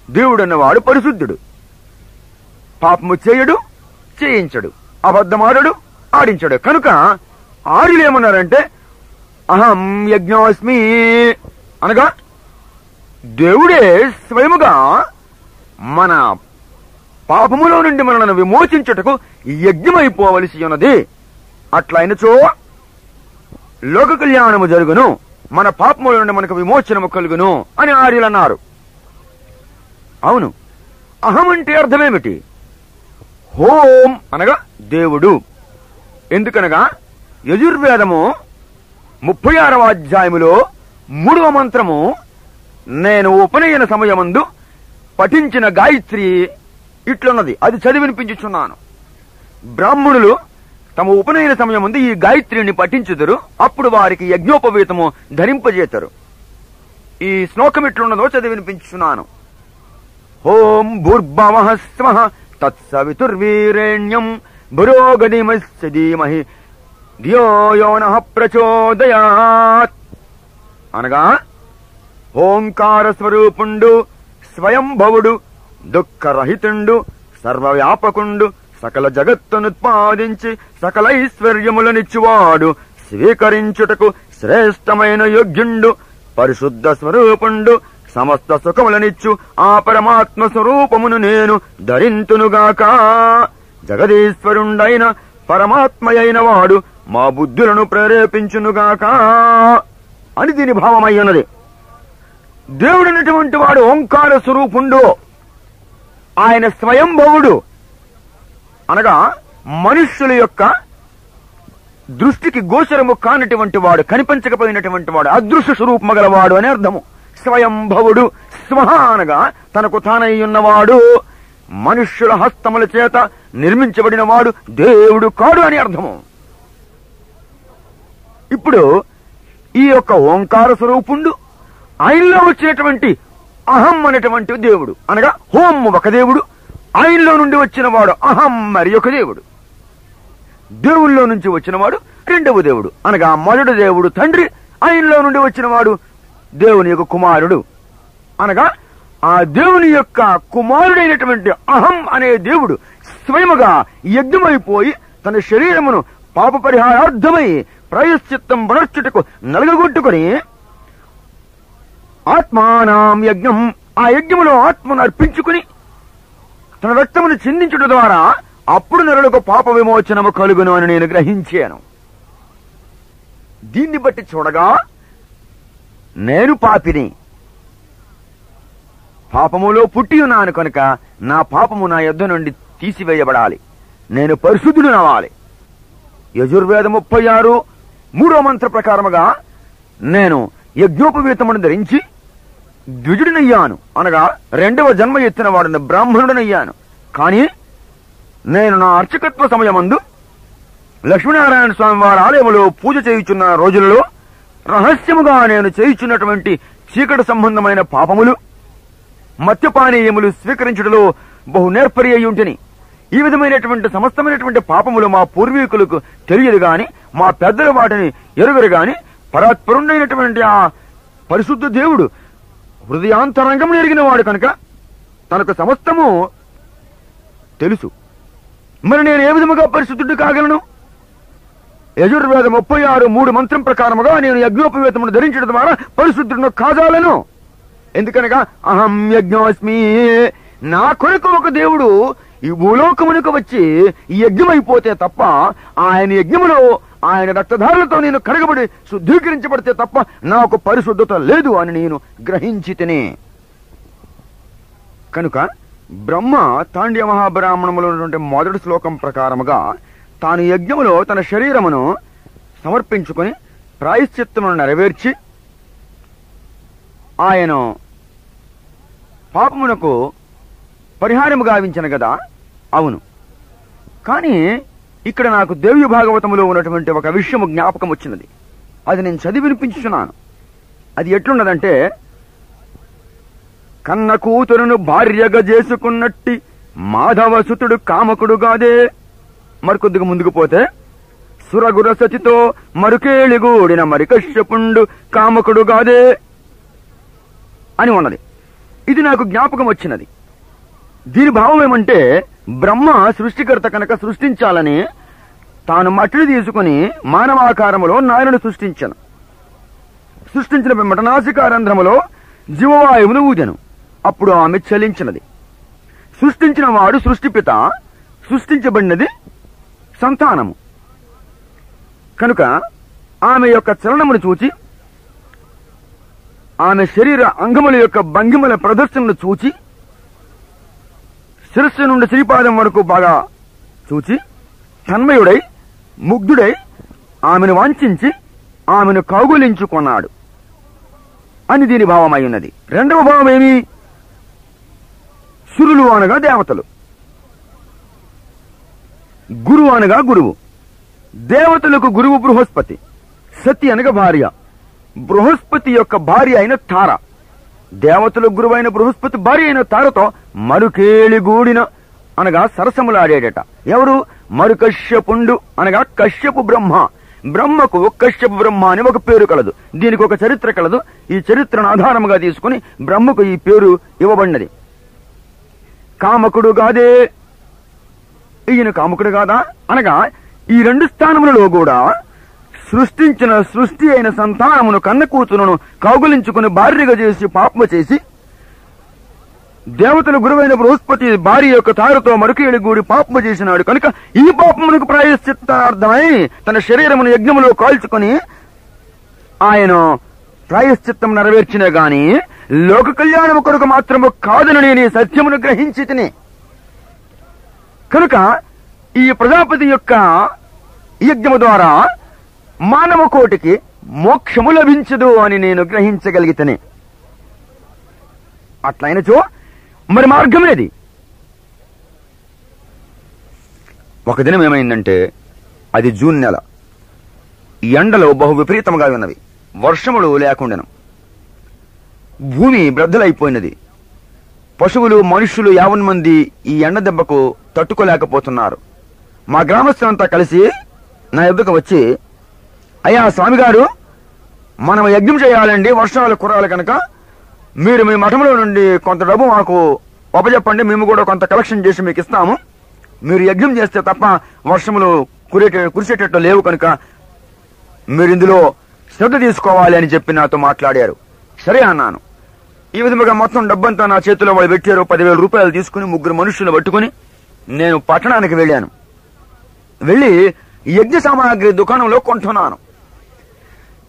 దేవుడన్నవాడు పరిశుద్ధుడు. పాపము చేయడు, చేయించడు, అబద్ధమాడడు, ఆడించడు. కనుక ఆర్యులేమన్నారంటే, అహం యజ్ఞోస్మి అనగా దేవుడే స్వయముగా మన పాపములో నుండి మనలను విమోచించుటకు యజ్ఞమైపోవలసి ఉన్నది. అట్లయినచో లోక కళ్యాణము జరుగును, మన పాపముల నుండి మనకు విమోచనము కలుగును అని ఆర్యులన్నారు. అవును, అహం అంటే అర్థమేమిటి? హోం అనగా దేవుడు. ఎందుకనగా యజుర్వేదము 36వ అధ్యాయములో 3వ మంత్రము నేను ఉపనయన సమయమందు పఠించిన గాయత్రి ఇట్లున్నది. అది చదివి వినిపించుచున్నాను. బ్రాహ్మణులు తమ ఉపనయన సమయముందు ఈ గాయత్రిని పఠించుదురు, అప్పుడు వారికి యజ్ఞోపవీతము ధరింపజేతరు. ఈ శ్లోకం ఇట్లున్నదో చదివి వినిపించుచున్నాను. ఓం భూర్భువః స్వః తత్సవితుర్వీరేణ్యం భురోగధిమస్య ధీమహి ధియో యో నః ప్రచోదయాత్ అనగా ఓంకార స్వరూపుండు, స్వయంభవుడు, దుఃఖరహితుండు, సర్వవ్యాపకుండు, సకల జగత్తునుత్పాదించి సకలైశ్వర్యములనిచ్చువాడు, స్వీకరించుటకు శ్రేష్టమైన యోగ్యుండు, పరిశుద్ధ స్వరూపుండు, సమస్త సుఖములనిచ్చు ఆ పరమాత్మ స్వరూపమును నేను ధరింతునుగాక. జగదీశ్వరుండైన పరమాత్మయైన వాడు మా బుద్ధులను ప్రేరేపించునుగాక అని దీని భావమయ్యున్నది. దేవుడైనటువంటి వాడు ఓంకార స్వరూపుండు, ఆయన స్వయంభవుడు అనగా మనుష్యుల యొక్క దృష్టికి గోచరము కానటువంటి వాడు, కనిపించకపోయినటువంటి వాడు, అదృశ్య స్వరూపము గలవాడు అని అర్థము. స్వయంభవుడు, స్వహ అనగా తనకు తానై ఉన్నవాడు, మనుష్యుల హస్తముల చేత నిర్మించబడిన వాడు దేవుడు కాడు అని అర్థము. ఇప్పుడు ఈ యొక్క ఓంకార స్వరూపుండు, ఆయనలో వచ్చినటువంటి అహం అనేటువంటి దేవుడు అనగా హోం ఒక దేవుడు, ఆయనలో నుండి వచ్చిన వాడు అహం మరి ఒక దేవుడు. దేవుల్లో నుంచి వచ్చినవాడు రెండవ దేవుడు అనగా మొదటి దేవుడు తండ్రి, ఆయనలో నుండి వచ్చిన వాడు దేవుని యొక్క కుమారుడు అనగా ఆ దేవుని యొక్క కుమారుడైనటువంటి అహం అనే దేవుడు స్వయముగా యజ్ఞమైపోయి తన శరీరమును పాప పరిహారార్థమై ప్రాయశ్చిత్తం వనర్చుటకు నలగగొట్టుకుని ఆత్మానాం యజ్ఞం, ఆ యజ్ఞములో ఆత్మను అర్పించుకుని తన రక్తమును చిందించుట ద్వారా అప్పుడు నరులకు పాప విమోచనము కలుగును అని నేను గ్రహించాను. దీన్ని బట్టి చూడగా నేను పాపిని, పాపములో పుట్టి ఉన్నాను కనుక నా పాపము నా యొద్ద నుండి తీసివేయబడాలి, నేను పరిశుద్ధుడు నవ్వాలి. యజుర్వేద 36 మంత్ర ప్రకారముగా నేను యజ్ఞోపవీతమును ధరించి ద్విజుడినయ్యాను, అనగా 2వ జన్మ ఎత్తిన వాడిని బ్రాహ్మణుడనయ్యాను. కానీ నేను నా అర్చకత్వ సమయమందు లక్ష్మీనారాయణ స్వామి వారి ఆలయములో పూజ చేయుచున్న రోజులలో రహస్యముగా నేను చేయుచున్నటువంటి చీకటి సంబంధమైన పాపములు, మద్యపానీయములు స్వీకరించుటలో బహు నేర్పరి అయి ఉంటిని. ఈ విధమైనటువంటి సమస్తమైనటువంటి పాపములు మా పూర్వీకులకు తెలియదు గాని, మా పెద్దలు వాటిని ఎరుగరు గాని, పరాత్పరుడైనటువంటి ఆ పరిశుద్ధ దేవుడు హృదయాంతరంగం ఎరిగిన వాడు కనుక తనకు సమస్తము తెలుసు. మరి నేను ఏ విధముగా పరిశుద్ధుడు కాగలను? యజుర్వేద 36 మంత్రం ప్రకారముగా నేను యజ్ఞోపవేతమును ధరించడం ద్వారా పరిశుద్ధుడును కాజాలను. ఎందుకనగా అహం యజ్ఞోస్మి, నా కొరకు ఒక దేవుడు ఈ భూలోకమునకు వచ్చి యజ్ఞమైపోతే తప్ప, ఆయన యజ్ఞములో ఆయన రక్తధారులతో నేను కడగబడి శుద్ధీకరించబడితే తప్ప నాకు పరిశుద్ధత లేదు అని నేను గ్రహించి తినే. కనుక బ్రహ్మ తాండ్య మహాబ్రాహ్మణములో ఉన్నటువంటి మొదటి శ్లోకం ప్రకారముగా తాను యజ్ఞములో తన శరీరమును సమర్పించుకొని ప్రాయశ్చిత్తమును నెరవేర్చి ఆయన పాపమునకు పరిహారము గావించను కదా. అవును, కానీ ఇక్కడ నాకు దేవి భాగవతములో ఉన్నటువంటి ఒక విషయము జ్ఞాపకం వచ్చినది. అది నేను చదివి వినిపించుచున్నాను. అది ఎట్లున్నదంటే, కన్న కూతురును భార్యగా చేసుకున్నట్టి మాధవసుతుడు కామకుడుగాదే. మరికొద్దిగా ముందుకు పోతే, సురగుర సతితో మరుకేళిగూడిన మరికశ్యపుండు కామకుడుగాదే అని ఉన్నది. ఇది నాకు జ్ఞాపకం వచ్చినది. దీని భావం ఏమంటే, బ్రహ్మ సృష్టికర్త కనుక సృష్టించాలని తాను మట్టిని తీసుకుని మానవాకారములో నాయనుడు సృష్టించను. సృష్టించిన పిమ్మట నాసికారంధ్రములో జీవవాయువును ఊదెను. అప్పుడు ఆమె చలించినది. సృష్టించిన వాడు సృష్టిపిత, సృష్టించబడినది సంతానము. కనుక ఆమె యొక్క చలనమును చూచి, ఆమె శరీర అంగముల యొక్క భంగిమల ప్రదర్శనను చూచి, శిరస్సు నుండి శ్రీపాదం వరకు బాగా చూచి తన్మయుడై ముగ్ధుడై ఆమెను వాంఛించి ఆమెను కౌగులించుకున్నాడు అని దీని భావమై ఉన్నది. రెండవ భావం ఏమి? సురులు అనగా దేవతలు, గురువు అనగా గురువు. దేవతలకు గురువు బృహస్పతి, సతి అనగా భార్య. బృహస్పతి యొక్క భార్య అయిన తార, దేవతలకు గురువైన బృహస్పతి భార్య అయిన తారతో మరుకేళిగూడిన అనగా సరసములాడేడట. ఎవరు? మరుకశ్యపుండు అనగా కశ్యపు బ్రహ్మ. బ్రహ్మకు కశ్యపు బ్రహ్మ అని ఒక పేరు కలదు. దీనికి ఒక చరిత్ర కలదు. ఈ చరిత్రను ఆధారముగా తీసుకుని బ్రహ్మకు ఈ పేరు ఇవ్వబడినది. కామకుడు కాదే, ఈయన కామకుడు కాదా అనగా ఈ 2 స్థానములలో కూడా సృష్టించిన సృష్టి అయిన సంతానమును కన్న కూతురును కౌగులించుకుని భార్యగా చేసి పాపము చేసి, దేవతల గురువైన బృహస్పతి భార్య యొక్క తారుతో మరుకేళిగూడి పాపము చేసినాడు కనుక ఈ పాపమునకు ప్రాయశ్చిత్తార్థమై తన శరీరమును యజ్ఞములో కాల్చుకొని ఆయన ప్రాయశ్చిత్తం నెరవేర్చిన గాని లోక కళ్యాణము కొరకు మాత్రము కాదని నేను ఈ సత్యమును గ్రహించి తిని. కనుక ఈ ప్రజాపతి యొక్క యజ్ఞము ద్వారా మానవ కోటికి మోక్షము లభించదు అని నేను గ్రహించగలిగితేనే. అట్లయినచో మరి మార్గమేది? ఒక దినం ఏమైందంటే, అది జూన్ నెల. ఎండలు బహు విపరీతంగా ఉన్నవి. వర్షములు లేకుండాను. భూమి బ్రద్దలైపోయినది. పశువులు మనుషులు 50 మంది ఈ ఎండ దెబ్బకు తట్టుకోలేకపోతున్నారు. మా గ్రామస్తులంతా కలిసి నా ఎద్దుకు వచ్చి, అయ్యా స్వామిగారు, మనం యజ్ఞం చేయాలండి, వర్షాలు కురాలి కనుక మీరు మీ మఠంలో నుండి కొంత డబ్బు మాకు అప్పచెప్పండి, మేము కూడా కొంత కలెక్షన్ చేసి మీకు ఇస్తాము. మీరు యజ్ఞం చేస్తే తప్ప వర్షములు కురిసేటట్లు లేవు కనుక మీరు ఇందులో శ్రద్ధ తీసుకోవాలి అని చెప్పి నాతో మాట్లాడారు. సరే అన్నాను. ఈ విధముగా మొత్తం డబ్బంతా నా చేతిలో వాళ్ళు పెట్టారు. 10,000 రూపాయలు తీసుకుని 3 మనుషులు పట్టుకుని నేను పట్టణానికి వెళ్ళాను. వెళ్ళి యజ్ఞ సామాగ్రి దుకాణంలో కొంటున్నాను.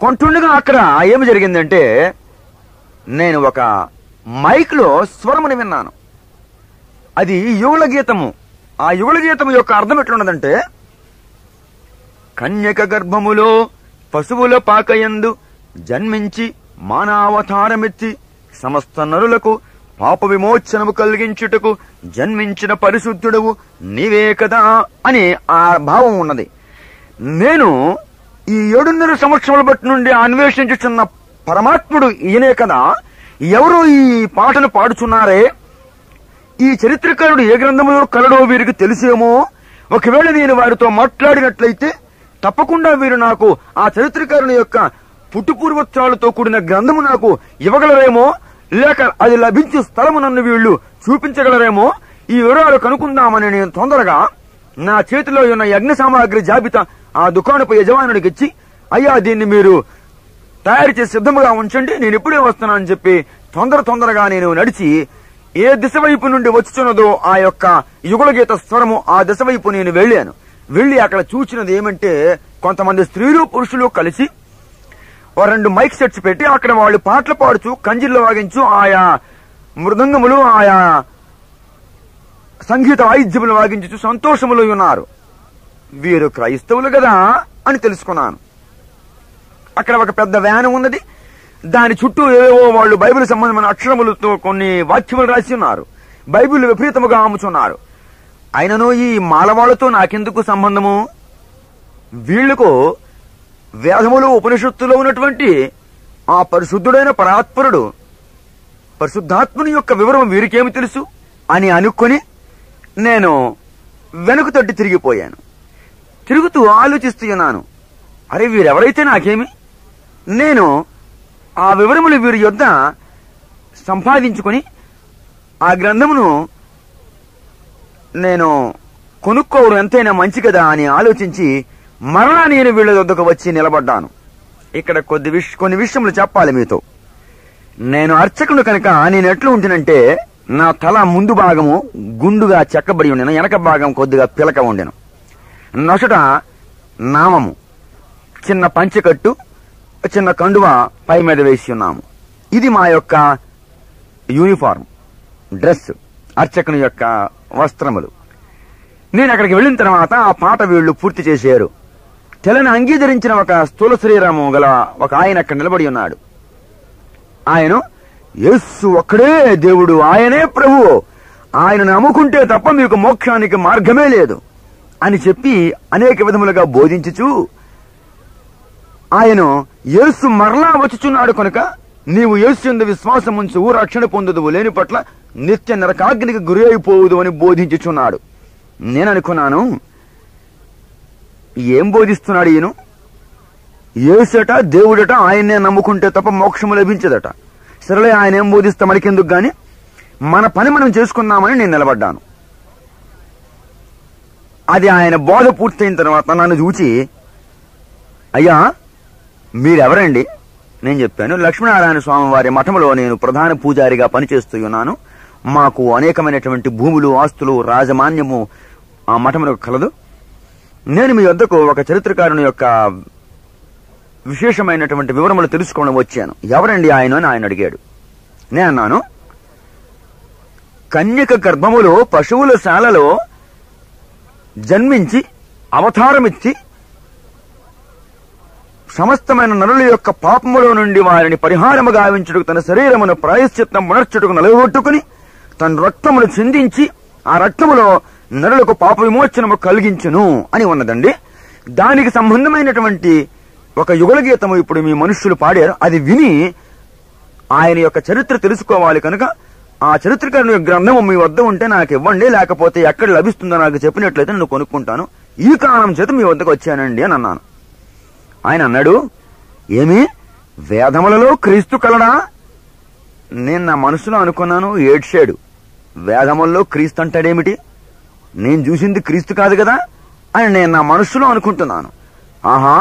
కొంటుండగా అక్కడ ఏమి జరిగిందంటే, నేను ఒక మైక్ లో స్వరముని విన్నాను. అది యుగళ గీతము. ఆ యుగళ గీతము యొక్క అర్థం ఎట్లున్నదంటే, కన్యక గర్భములో పశువుల పాకయందు జన్మించి మానవతారమెత్తి సమస్త నరులకు పాప విమోచనము కలిగించుటకు జన్మించిన పరిశుద్ధుడవు నీవే కదా అని ఆ భావం ఉన్నది. నేను ఈ 7.5 సంవత్సరాల బట్టి నుండి అన్వేషించుచున్న పరమాత్ముడు ఈయనే కదా, ఎవరో ఈ పాటను పాడుచున్నారే, ఈ చరిత్రకారుడు ఏ గ్రంథంలో కలడో వీరికి తెలిసేమో. ఒకవేళ నేను వారితో మాట్లాడినట్లయితే తప్పకుండా వీరు నాకు ఆ చరిత్రకారుని యొక్క పుట్టుపూర్వత్రాలతో కూడిన గ్రంథము నాకు ఇవ్వగలరేమో, లేక అది లభించే స్థలము నన్ను వీళ్లు చూపించగలరేమో. ఈ వివరాలు కనుక్కుందామని నేను తొందరగా నా చేతిలో ఉన్న యజ్ఞ సామాగ్రి జాబితా ఆ దుకాణపు యజమానుడికి ఇచ్చి, అయ్యా దీన్ని మీరు తయారు చేసి సిద్ధముగా ఉంచండి, నేను ఇప్పుడే వస్తున్నానని చెప్పి తొందరగా నేను నడిచి ఏ దిశ వైపు నుండి వచ్చుచున్నదో ఆ యొక్క యుగళ గీత స్వరము ఆ దిశ వైపు నేను వెళ్లి అక్కడ చూచినది ఏమంటే, కొంతమంది స్త్రీలు పురుషులు కలిసి 2 మైక్ సెట్స్ పెట్టి అక్కడ వాళ్ళు పాటలు పాడుచు, కంజిళ్ళు వాగించు, ఆయా మృదంగములు, ఆయా సంగీత వాయిద్యములు వాగించు సంతోషములు ఉన్నారు. వీరు క్రైస్తవులు కదా అని తెలుసుకున్నాను. అక్కడ ఒక పెద్ద వ్యాన్ ఉన్నది. దాని చుట్టూ ఏవో వాళ్ళు బైబిల్ సంబంధమైన అక్షరములతో కొన్ని వాక్యములు రాసి ఉన్నారు. బైబిల్ విపరీతముగా అమ్ముచున్నారు. అయినను ఈ మాలవాళ్లతో నాకెందుకు సంబంధము? వీళ్లకు వేదములు ఉపనిషత్తులో ఉన్నటువంటి ఆ పరిశుద్ధుడైన పరాత్పరుడు పరిశుద్ధాత్ముని యొక్క వివరం వీరికేమి తెలుసు అని అనుకొని నేను వెనుక తట్టి తిరిగిపోయాను. తిరుగుతూ ఆలోచిస్తూ ఉన్నాను, అరే వీరెవరైతే నాకేమి, నేను ఆ వివరములు వీరి యొద్ద సంపాదించుకొని ఆ గ్రంథమును నేను కొనుక్కోవడం ఎంతైనా మంచి కదా అని ఆలోచించి మరలా నేను వీళ్ళ వద్దకు వచ్చి నిలబడ్డాను. ఇక్కడ కొన్ని విషయములు చెప్పాలి మీతో. నేను అర్చకుడు కనుక నేను ఎట్లా ఉంటునంటే, నా తల ముందు భాగము గుండుగా చెక్కబడి ఉండెను, వెనక భాగం కొద్దిగా పిలక ఉండెను. నొసట నామము, చిన్న పంచెకట్టు, చిన్న కండువ పై మీద వేసి ఉన్నాము. ఇది మా యొక్క యూనిఫారం, డ్రెస్, అర్చకుని యొక్క వస్త్రములు. నేను అక్కడికి వెళ్ళిన తర్వాత ఆ పాట వీళ్లు పూర్తి చేశారు. తెలని అంగీకరించిన ఒక స్థూల శరీరము గల ఒక ఆయన అక్కడ నిలబడి ఉన్నాడు. ఆయన యేసు ఒక్కడే దేవుడు, ఆయనే ప్రభువు, ఆయనను నమ్ముకుంటే తప్ప మీకు మోక్షానికి మార్గమే లేదు అని చెప్పి అనేక విధములుగా బోధించుచు, ఆయన యేసు మరలా వచ్చుచున్నాడు కనుక నీవు యేసు యందు విశ్వాసం ఉంచు, రక్షణ పొందుదువు, లేని పట్ల నిత్య నరకాగ్నికి గురి అయిపోవుదు అని బోధించుచున్నాడు. నేను అనుకున్నాను, ఏం బోధిస్తున్నాడు ఈయన? యేసట దేవుడట, ఆయన్నే నమ్ముకుంటే తప్ప మోక్షము లభించదట. సరేలే, ఆయన ఏం బోధిస్తా మనకెందుకు గాని, మన పని మనం చేసుకున్నామని నేను నిలబడ్డాను. అది ఆయన బోధ పూర్తయిన తర్వాత నన్ను చూచి, అయ్యా మీరెవరండి? నేను చెప్పాను, లక్ష్మీనారాయణ స్వామి వారి మఠంలో నేను ప్రధాన పూజారిగా పనిచేస్తూ ఉన్నాను. మాకు అనేకమైనటువంటి భూములు, ఆస్తులు, రాజమాన్యము ఆ మఠంలో కలదు. నేను మీ వద్దకు ఒక చరిత్రకారుని యొక్క విశేషమైనటువంటి వివరములు తెలుసుకోవడం వచ్చాను. ఎవరండి ఆయన అని ఆయన అడిగాడు. నేను అన్నాను, కన్యక గర్భములో పశువుల శాలలో జన్మించి అవతారమిచ్చి సమస్తమైన నరుల యొక్క పాపములో నుండి వారిని పరిహారము గావించుటకు తన శరీరమును ప్రాయశ్చిత్తం పునర్చుటకు నలగొట్టుకుని తన రక్తమును చిందించి ఆ రక్తములో నరులకు పాప విమోచనము కలిగించును అని ఉన్నదండి. దానికి సంబంధమైనటువంటి ఒక యుగళ గీతము ఇప్పుడు మీ మనుష్యులు పాడారు. అది విని ఆయన యొక్క చరిత్ర తెలుసుకోవాలి కనుక ఆ చరిత్రకారుని యొక్క గ్రంథము మీ వద్ద ఉంటే నాకు ఇవ్వండి, లేకపోతే ఎక్కడ లభిస్తుందో నాకు చెప్పినట్లయితే నేను కొనుక్కుంటాను. ఈ కారణం చేత మీ వద్దకు వచ్చానండి అని అన్నాను. ఆయన అన్నాడు, ఏమి వేదములలో క్రీస్తు కలడా? నేను నా మనసులో అనుకున్నాను, ఏడ్చాడు. వేదముల్లో క్రీస్తు అంటాడేమిటి, నేను చూసింది క్రీస్తు కాదు కదా అని నేను నా మనస్సులో అనుకుంటున్నాను. ఆహా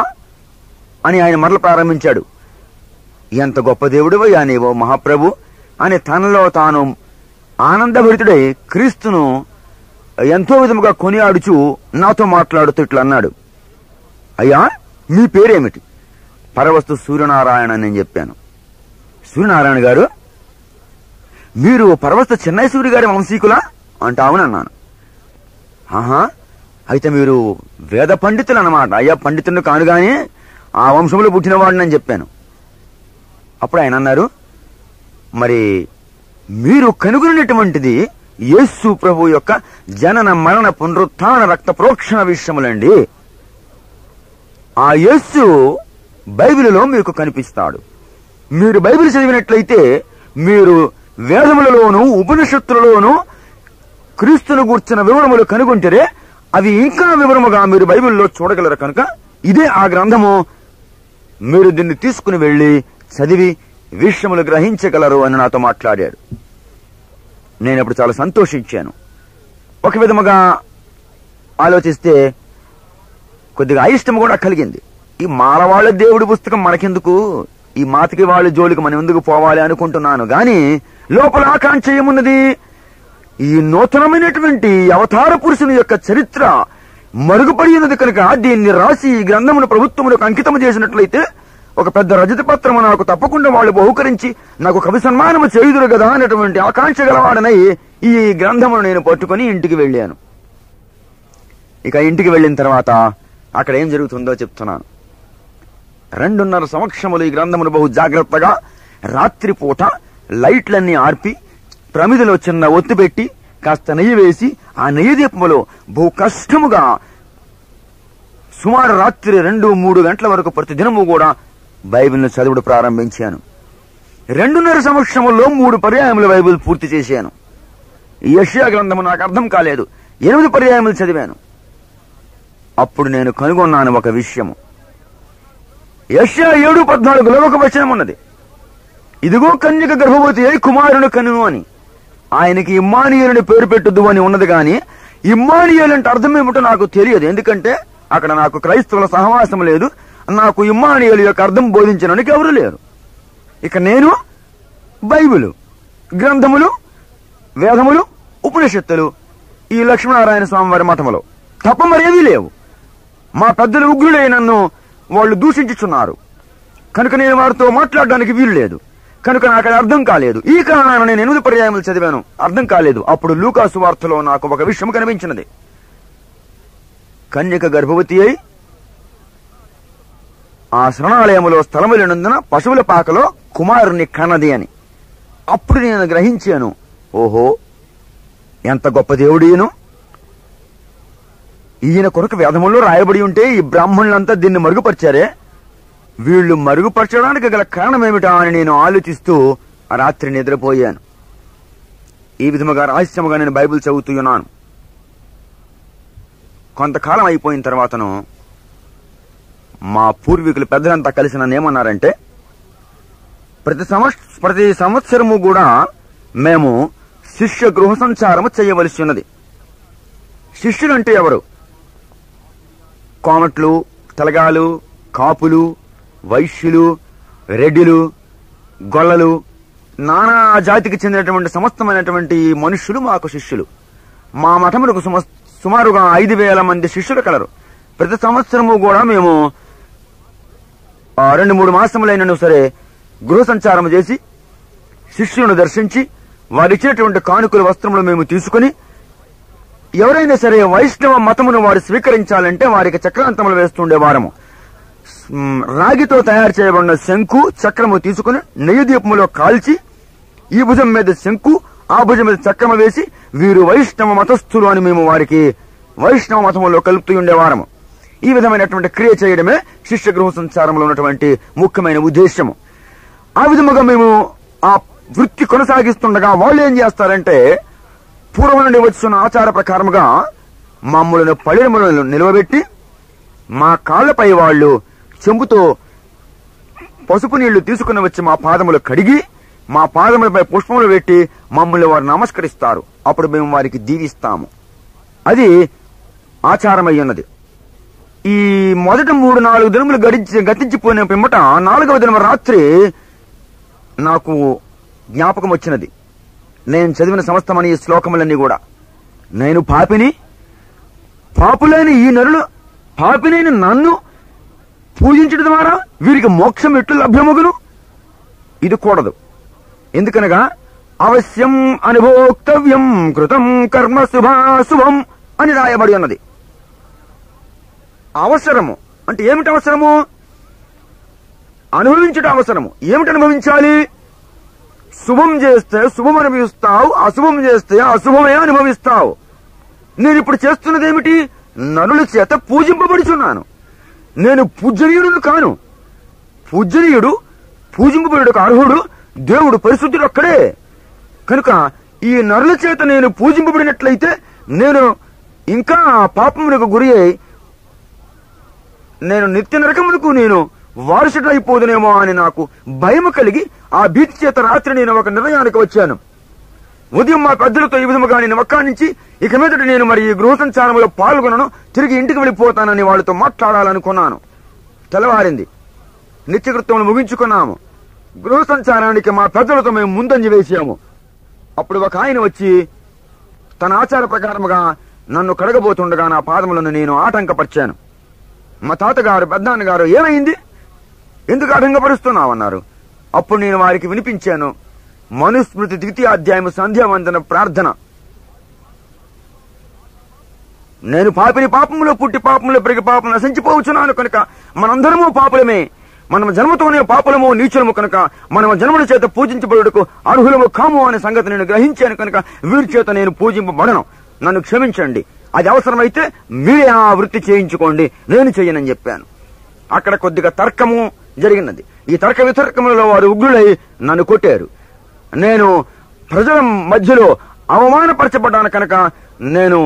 అని ఆయన మరల ప్రారంభించాడు. ఎంత గొప్ప దేవుడివయ్యా నీవో మహాప్రభు అని తనలో తాను ఆనందభరితుడై క్రీస్తును ఎంతో విధముగా కొనియాడుచు నాతో మాట్లాడుతూ ఇట్లా అన్నాడు, అయ్యా మీ పేరేమిటి? పరవస్తు సూర్యనారాయణ అని నేను చెప్పాను. సూర్యనారాయణ గారు, మీరు పరవస్తు చెన్నై సూర్య గారి వంశీకులా అంటే అవునన్నాను. ఆహా, అయితే మీరు వేద పండితులు అన్నమాట. అయ్యా పండితులను కానుగానే ఆ వంశంలో పుట్టినవాడిని అని చెప్పాను. అప్పుడు ఆయన అన్నారు, మరి మీరు కనుగొన్నటువంటిది యేసు ప్రభు యొక్క జనన మరణ పునరుత్థాన రక్త ప్రోక్షణ విషయములండి. ఆ యేసు బైబిలులో మీకు కనిపిస్తాడు. మీరు బైబిల్ చదివినట్లయితే మీరు వేదములలోనూ ఉపనిషత్తులలోనూ క్రీస్తును గూర్చిన వివరములు కనుగొంటే అవి ఇంకా వివరముగా మీరు బైబిల్లో చూడగలరు. కనుక ఇదే ఆ గ్రంథము, మీరు దీన్ని తీసుకుని వెళ్లి చదివి విషయములు గ్రహించగలరు అని నాతో మాట్లాడాడు. నేను అప్పుడు చాలా సంతోషించాను. ఒక విధముగా ఆలోచిస్తే కొద్దిగా అయిష్టం కూడా కలిగింది. ఈ మాలవాళ్ల దేవుడి పుస్తకం మనకెందుకు, ఈ మాతికి వాళ్ళ జోలికి మనం ఎందుకు పోవాలి అనుకుంటున్నాను. గాని లోపల ఆకాంక్ష ఏమున్నది, ఈ నూతనమైనటువంటి అవతార పురుషుని యొక్క చరిత్ర మరుగుపడి ఉన్నది కనుక దీన్ని రాసి ఈ గ్రంథమును ప్రభుత్వములకు అంకితము చేసినట్లయితే ఒక పెద్ద రజత పత్రము నాకు తప్పకుండా వాళ్ళు బహుకరించి నాకు కవి సన్మానము చేయుదురు కదా అనేటువంటి ఆకాంక్ష గలవాడనై ఈ గ్రంథమును నేను పట్టుకుని ఇంటికి వెళ్ళాను. ఇక ఇంటికి వెళ్ళిన తర్వాత అక్కడ ఏం జరుగుతుందో చెప్తున్నాను. 2.5 సంవత్సరములు ఈ గ్రంథమును బహు జాగ్రత్తగా రాత్రిపూట లైట్లన్నీ ఆర్పి ప్రమిదిలో చిన్న ఒత్తి పెట్టి కాస్త నెయ్యి వేసి ఆ నెయ్యి దీపములో బహు కష్టముగా సుమారు రాత్రి 2-3 గంటల వరకు ప్రతిదినము కూడా బైబిల్ను చదువుడు ప్రారంభించాను. 2.5 సంవత్సరముల్లో 3 పర్యాయములు బైబిల్ పూర్తి చేశాను. ఈ యెషయా గ్రంథము నాకు అర్థం కాలేదు, 8 పర్యాయములు చదివాను. అప్పుడు నేను కనుగొన్నాను ఒక విషయము. యెషయా 7:14లో ఒక వచనం ఉన్నది, ఇదిగో కన్యక గర్భవతి అయి కుమారుని కనును అని. ఆయనకి ఇమ్మానుయేలుని పేరు పెట్టుద్దు అని ఉన్నది. గాని ఇమ్మానుయేలు అంటే అర్థం ఏమిటో నాకు తెలియదు, ఎందుకంటే అక్కడ నాకు క్రైస్తవుల సహవాసం లేదు. నాకు ఇమ్మానుయేలు యొక్క అర్థం బోధించడానికి ఎవరు లేరు. ఇక నేను బైబిలు గ్రంథములు, వేదములు, ఉపనిషత్తులు, ఈ లక్ష్మీనారాయణ స్వామి వారి మఠములో తప్ప మరేవీ లేవు. మా పెద్దలు ఉగ్రులే నన్ను వాళ్ళు దూషించుచున్నారు కనుక నేను వారితో మాట్లాడడానికి వీలు లేదు. కనుక నాకు అది అర్థం కాలేదు. ఈ కారణాన నేను 8 పర్యాయములు చదివాను, అర్థం కాలేదు. అప్పుడు లూకా సువార్తలో నాకు ఒక విషయం కనిపించినది. కన్యక గర్భవతి అయి ఆ శరణాలయములో స్థలములేనందున పశువుల పాకలో కుమారుని కన్నది అని. అప్పుడు నేను గ్రహించాను, ఓహో ఎంత గొప్ప దేవుడు ఈయన కొరకు వేదముల్లో రాయబడి ఉంటే ఈ బ్రాహ్మణులంతా దీన్ని మరుగుపరిచారే, వీళ్లు మరుగుపరచడానికి గల కారణం ఏమిటా అని నేను ఆలోచిస్తూ ఆ రాత్రి నిద్రపోయాను. ఈ విధముగా రహస్యముగా నేను బైబిల్ చదువుతున్నాను. కొంతకాలం అయిపోయిన తర్వాతను మా పూర్వీకులు పెద్దలంతా కలిసి నన్ను ఏమన్నారంటే, ప్రతి సంవత్సరము కూడా మేము శిష్య గృహ సంచారము చేయవలసి ఉన్నది. శిష్యులు అంటే ఎవరు? కోమట్లు, తెలగాలు, కాపులు, వైశ్యులు, రెడ్డిలు, గొల్లలు, నానా జాతికి చెందినటువంటి సమస్తమైనటువంటి మనుష్యులు మాకు శిష్యులు. మా మఠములకు సుమారుగా 5,000 మంది శిష్యులు కలరు. ప్రతి సంవత్సరము కూడా మేము 2-3 మాసములైనను సరే గృహ సంచారం చేసి శిష్యులను దర్శించి వారిచ్చినటువంటి కానుకల వస్త్రములు మేము తీసుకుని, ఎవరైనా సరే వైష్ణవ మతమును వారు స్వీకరించాలంటే వారికి చక్రాంతములు వేస్తుండే వారము. రాగితో తయారు చేయబడిన శంకు చక్రము తీసుకుని నెయ్యి దీపములో కాల్చి ఈ భుజం మీద శంకు ఆ భుజం మీద చక్రము వేసి వీరు వైష్ణవ మతస్థులు అని మేము వారికి వైష్ణవ మతములో కలుపుతూ ఉండేవారము. ఈ విధమైనటువంటి క్రియ చేయడమే శిష్య గృహ సంచారంలో ఉన్నటువంటి ముఖ్యమైన ఉద్దేశము. ఆ విధముగా మేము ఆ వృత్తి కొనసాగిస్తుండగా వాళ్ళు ఏం చేస్తారంటే, పూర్వం నుండి వచ్చిన ఆచార ప్రకారముగా మమ్మల్ని పళ్ళెములను నిలవబెట్టి మా కాళ్లపై వాళ్ళు చెంబుతో పసుపు నీళ్లు తీసుకుని వచ్చి మా పాదములు కడిగి మా పాదములపై పుష్పములు పెట్టి మమ్మల్ని వారు నమస్కరిస్తారు. అప్పుడు మేము వారికి దీవిస్తాము. అది ఆచారమై ఉన్నది. ఈ మొదట 3-4 దినములు గతించిపోయిన పిమ్మట 4వ దినం రాత్రి నాకు జ్ఞాపకం వచ్చినది. నేను చదివిన సమస్తమని ఈ శ్లోకములన్నీ కూడా, నేను పాపులైన ఈ నరులు పాపినైన నన్ను పూజించడం ద్వారా వీరికి మోక్షం ఎట్లు లభ్యమగును? ఇది కూడదు. ఎందుకనగా అవశ్యం అనుభోక్తవ్యం కృతం కర్మ శుభాశుభం అని రాయబడి ఉన్నది. అవసరము అంటే ఏమిటి? అవసరము అనుభవించడం అవసరము. ఏమిటి అనుభవించాలి? శుభం చేస్తే శుభం అనుభవిస్తావు, అశుభం చేస్తే అశుభమే అనుభవిస్తావు. నేను ఇప్పుడు చేస్తున్నది ఏమిటి? నరుల చేత పూజింపబడుచున్నాను. నేను పూజనీయుడు కాను. పూజనీయుడు, పూజింపబడుటకు అర్హుడు దేవుడు, పరిశుద్ధుడు ఒక్కడే. కనుక ఈ నరుల చేత నేను పూజింపబడినట్లయితే నేను ఇంకా పాపమునకు గురి అయి నేను నిత్య నరకమునకు నేను వారసుడైపోదునేమో అని నాకు భయం కలిగి ఆ భీతి చేత రాత్రి నేను ఒక నిర్ణయానికి వచ్చాను. ఉదయం మా పెద్దలతో ఈ విధముగా నేను ఒక్కడి నుంచి ఇక మీదట నేను మరి ఈ గృహ సంచారంలో పాల్గొనను, తిరిగి ఇంటికి వెళ్ళిపోతానని వాళ్ళతో మాట్లాడాలనుకున్నాను. తెల్లవారింది. నిత్యకృత్యములు ముగించుకున్నాము. గృహ సంచారానికి మా పెద్దలతో మేము ముందంజ వేసాము. అప్పుడు ఒక ఆయన వచ్చి తన ఆచార ప్రకారముగా నన్ను కడగబోతుండగా నా పాదములను నేను ఆటంకపరిచాను. మా తాతగారు, పెద్దనాన్నగారు, ఏమైంది, ఎందుకు ఆటంకపరుస్తున్నావన్నారు. అప్పుడు నేను వారికి వినిపించాను మనుస్మృతి 2వ అధ్యాయము సంధ్యావందన ప్రార్థన. నేను పాపిని, పాపములో పుట్టి పాపములో పెరిగి పాపం నశించిపోవచ్చున్నాను. కనుక మనందరము పాపులమే, మనం జన్మతోనే పాపులము, నీచులము. కనుక మనం జన్మల చేత పూజించబడుటకు అర్హులము కాము అనే సంగతి నేను గ్రహించాను. కనుక వీరి చేత నేను పూజింపబడను, నన్ను క్షమించండి. అది అవసరమైతే మీరే ఆ వృత్తి చేయించుకోండి, నేను చెయ్యనని చెప్పాను. అక్కడ కొద్దిగా తర్కము జరిగినది. ఈ తర్క వితర్కములలో వారు ఉగ్రులై నన్ను కొట్టారు. నేను ప్రజల మధ్యలో అవమానపరచబడ్డాను. కనుక నేను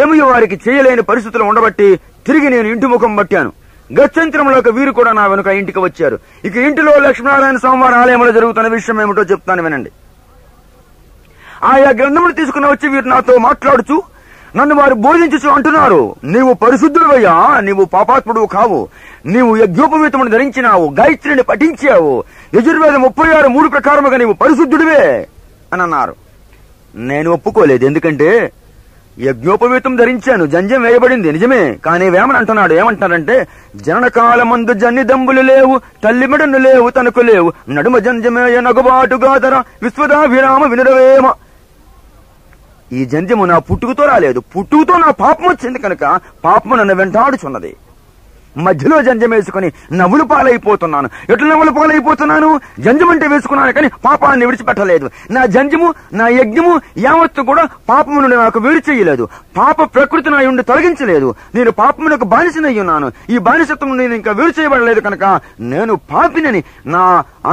ఏమీ వారికి చేయలేని పరిస్థితులు ఉండబట్టి తిరిగి నేను ఇంటి ముఖం పట్టాను. గత్యంతరంలోకి వీరు కూడా నా వెనుక ఇంటికి వచ్చారు. ఇక ఇంటిలో లక్ష్మీనారాయణ స్వామివారి ఆలయంలో జరుగుతున్న విషయం ఏమిటో చెప్తాను వినండి. ఆయా గ్రంథములు తీసుకుని వచ్చి వీరు నాతో మాట్లాడుచు నన్ను వారు బోధించుచు అంటున్నారు, నీవు పరిశుద్ధుడవయ్యా, నీవు పాపాత్ముడు కావు, నీవు యజ్ఞోపవీతమును ధరించినావు, గాయత్రిని పఠించావు, యజుర్వేద 36:3 ప్రకారముగా నీవు పరిశుద్ధుడివే అని అన్నారు. నేను ఒప్పుకోలేదు. ఎందుకంటే యజ్ఞోపవీతం ధరించాను, జంజం వేయబడింది నిజమే. కానీ వేమని అంటున్నాడు, ఏమంటారంటే జననకాలమందు జన్ని దంబులు లేవు, తల్లిమెడను లేవు, తనకు లేవు, నడుమ జంజమేయ నగుబాటుగాదర విశ్వదాభిరామ వినురవేమ. ఈ జంజము నా పుట్టుకతో రాలేదు, పుట్టుకతో నా పాపం వచ్చింది. కనుక పాపము నన్ను వెంటాడుచున్నది. మధ్యలో జంజం వేసుకుని నవ్వులు పాలైపోతున్నాను. ఎట్లా నవ్వులు పాలైపోతున్నాను? జంజమంటే వేసుకున్నాను కానీ పాపాన్ని విడిచిపెట్టలేదు. నా జంజము, నా యజ్ఞము యావత్తు కూడా పాపము నుండి నాకు వేరు చేయలేదు. పాప ప్రకృతి నా నుండి తొలగించలేదు. నేను పాపమునకు బానిసనై ఉన్నాను. ఈ బానిసత్వం నేను ఇంకా వేరు చేయబడలేదు. కనుక నేను పాపినని నా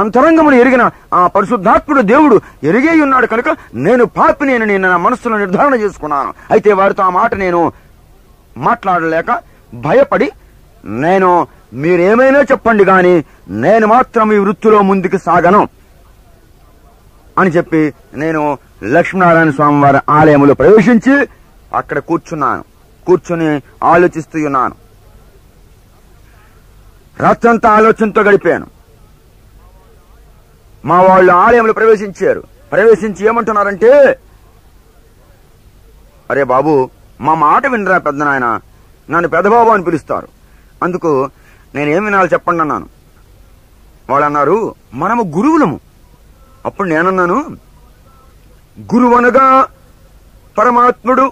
అంతరంగమును ఎరిగిన ఆ పరిశుద్ధాత్ముడు దేవుడు ఎరిగే ఉన్నాడు. కనుక నేను పాపిని అని నేను నా మనస్సులో నిర్ధారణ చేసుకున్నాను. అయితే వారితో ఆ మాట నేను మాట్లాడలేక భయపడి, నేను మీరేమైనా చెప్పండి గాని నేను మాత్రం ఈ వృత్తిలో ముందుకు సాగను అని చెప్పి నేను లక్ష్మీనారాయణ స్వామి వారి ఆలయంలో ప్రవేశించి అక్కడ కూర్చుని ఆలోచిస్తూ ఉన్నాను. రాత్రంతా ఆలోచనతో గడిపాను. మా వాళ్ళు ఆలయంలో ప్రవేశించారు. ప్రవేశించి ఏమంటున్నారంటే, అరే బాబు, మా మాట వినరా పెద్ద నాయన, నన్ను పెద్దబాబు అని పిలుస్తారు. అందుకు నేనేం వినాలి చెప్పండి అన్నాను. వాళ్ళు అన్నారు, మనము గురువులము. అప్పుడు నేనన్నాను, గురువనగా పరమాత్ముడు,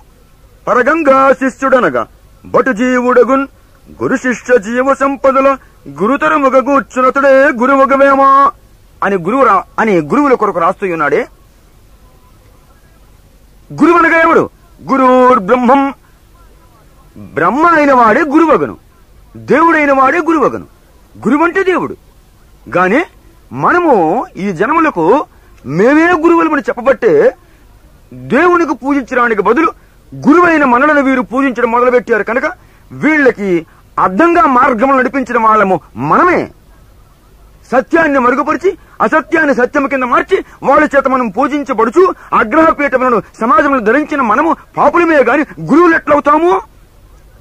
పరగంగా శిష్యుడనగా బటు జీవుడగున్, గురు శిష్య జీవ సంపదల గురుతరముగ కూర్చునతడే గురువుగవేమా అని గురువుల కొరకు రాస్తూ ఉన్నాడే. గురువనగా ఎవడు? గురుర్ బ్రహ్మం. బ్రహ్మ అయిన వాడే గురువగను, దేవుడైన వాడే గురువగను. గురువంటే దేవుడు. గాని మనము ఈ జనములకు మేమే గురువులమని చెప్పబట్టే దేవునికి పూజించడానికి బదులు గురువైన మనలను వీరు పూజించడం మొదలుపెట్టారు. కనుక వీళ్ళకి అర్థంగా మార్గములు నడిపించిన వాళ్ళము మనమే. సత్యాన్ని మరుగుపరిచి అసత్యాన్ని సత్యము కింద మార్చి వాళ్ళ చేత మనం పూజించబడుచు అగ్రహపీఠములను సమాజంలో ధరించిన మనము పాపులమే గాని గురువులు ఎట్లవుతాము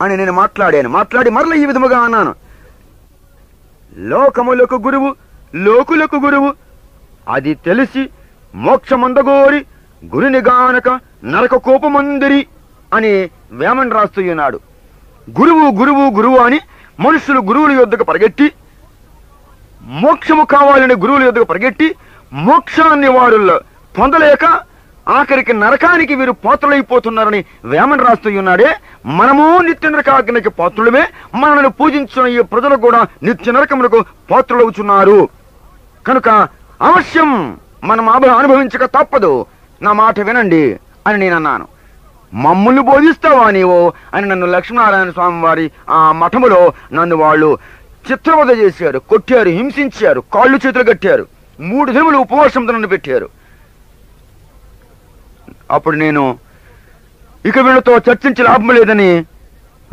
అని నేను మాట్లాడి మరల ఈ విధముగా అన్నాను. లోకములకు గురువు, లోకులకు గురువు, అది తెలిసి మోక్షమందగోరి గురుని గానక నరక కోపమందిరి అని వేమన్ రాస్తూ ఉన్నాడు. గురువు గురువు గురువు అని మనుషులు గురువుల యొద్దకు పరిగెట్టి, మోక్షము కావాలని గురువుల యొద్దకు పరిగెట్టి మోక్షాన్ని వారు పొందలేక ఆఖరికి నరకానికి వీరు పాత్రులైపోతున్నారని వేమన్ రాస్తూ ఉన్నాడే. మనము నిత్య నరకాగ్నికి పాత్రులమే, మనల్ని పూజించిన ఈ ప్రజలు కూడా నిత్య నరకములకు పాత్రులవుతున్నారు. కనుక అవశ్యం మనం అనుభవించక తప్పదు, నా మాట వినండి అని నేను అన్నాను. మమ్మల్ని బోధిస్తావా నీవు అని నన్ను లక్ష్మీనారాయణ స్వామి వారి ఆ మఠములో నన్ను వాళ్ళు చిత్రవద చేశారు, కొట్టారు, హింసించారు, కాళ్ళు చేతులు కట్టారు, 3 దినములు ఉపవాసంతో నన్ను పెట్టారు. అప్పుడు నేను ఇక వీళ్ళతో చర్చించి లాభం లేదని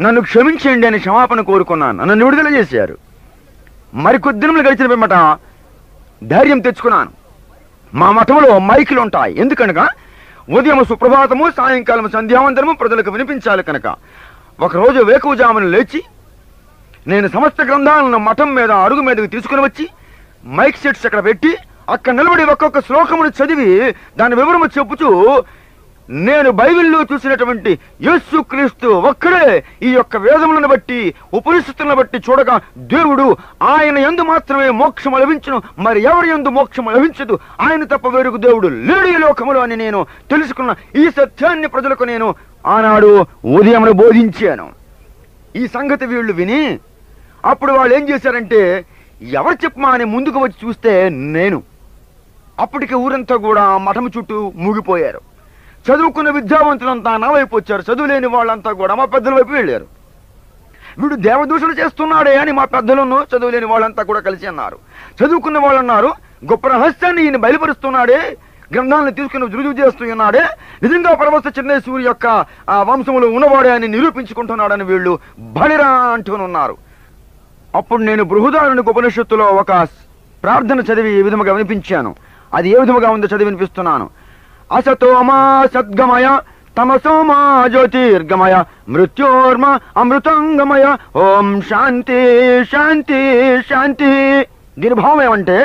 నన్ను క్షమించండి అని క్షమాపణ కోరుకున్నాను. నన్ను విడుదల చేశారు. మరికొద్ది దినములు గడిచిన పిమ్మట ధైర్యం తెచ్చుకున్నాను. మా మఠంలో మైకులు ఉంటాయి. ఎందుకనగా ఉదయం సుప్రభాతము, సాయంకాలం సంధ్యావందనము ప్రజలకు వినిపించాలి కనుక ఒకరోజు వేకువజామున లేచి నేను సమస్త గ్రంథాలను మఠం మీద అరుగు మీదకి తీసుకుని వచ్చి మైక్ సెట్స్ అక్కడ పెట్టి అక్కడ నిలబడి ఒక్కొక్క శ్లోకమును చదివి దాని వివరము చెప్పుచూ నేను బైబిల్లో చూసినటువంటి యేసు క్రీస్తు ఒక్కడే ఈ యొక్క వేదములను బట్టి ఉపనిషత్తులను బట్టి చూడగా దేవుడు ఆయన యందు మాత్రమే మోక్షము లభించును, మరి ఎవరి యందు మోక్షము లభించదు, ఆయన తప్ప వేరొక దేవుడు లేడు ఈ లోకములో అని నేను తెలుసుకున్న ఈ సత్యాన్ని ప్రజలకు నేను ఆనాడు ఉదయం బోధించాను. ఈ సంగతి వీళ్ళు విని అప్పుడు వాళ్ళు ఏం చేశారంటే ఎవరు చెప్పమా అని ముందుకు వచ్చి చూస్తే నేను అప్పటికి ఊరంతా కూడా మఠం చుట్టూ మూగిపోయారు. చదువుకున్న విద్యావంతులంతా నా వైపు వచ్చారు, చదువు లేని వాళ్ళంతా కూడా మా పెద్దల వైపు వెళ్ళారు. వీడు దేవదూషణ చేస్తున్నాడే అని మా పెద్దలను చదువు లేని వాళ్ళంతా కూడా కలిసి అన్నారు. చదువుకున్న వాళ్ళు అన్నారు గొప్ప రహస్యాన్ని ఈయన బయలుపరుస్తున్నాడే, గ్రంథాలను తీసుకుని రుజువు చేస్తున్నాడే, నిజంగా పరమస్థ చెన్నైసూరి యొక్క వంశములు ఉన్నవాడే అని నిరూపించుకుంటున్నాడని వీళ్ళు బలిరా అంటూనున్నారు. అప్పుడు నేను బృహదారునికి ఉపనిషత్తులో ఒక ప్రార్థన చదివి ఈ విధముగా వినిపించాను. అది ఏ విధముగా ఉందో చదివి వినిపిస్తున్నాను. అసతోమా సద్గమయ తమసోమా జ్యోతిర్గమయ మృత్యోర్మ అమృతంగమయ ఓం శాంతి శాంతి శాంతి. దీని భావం ఏమంటే,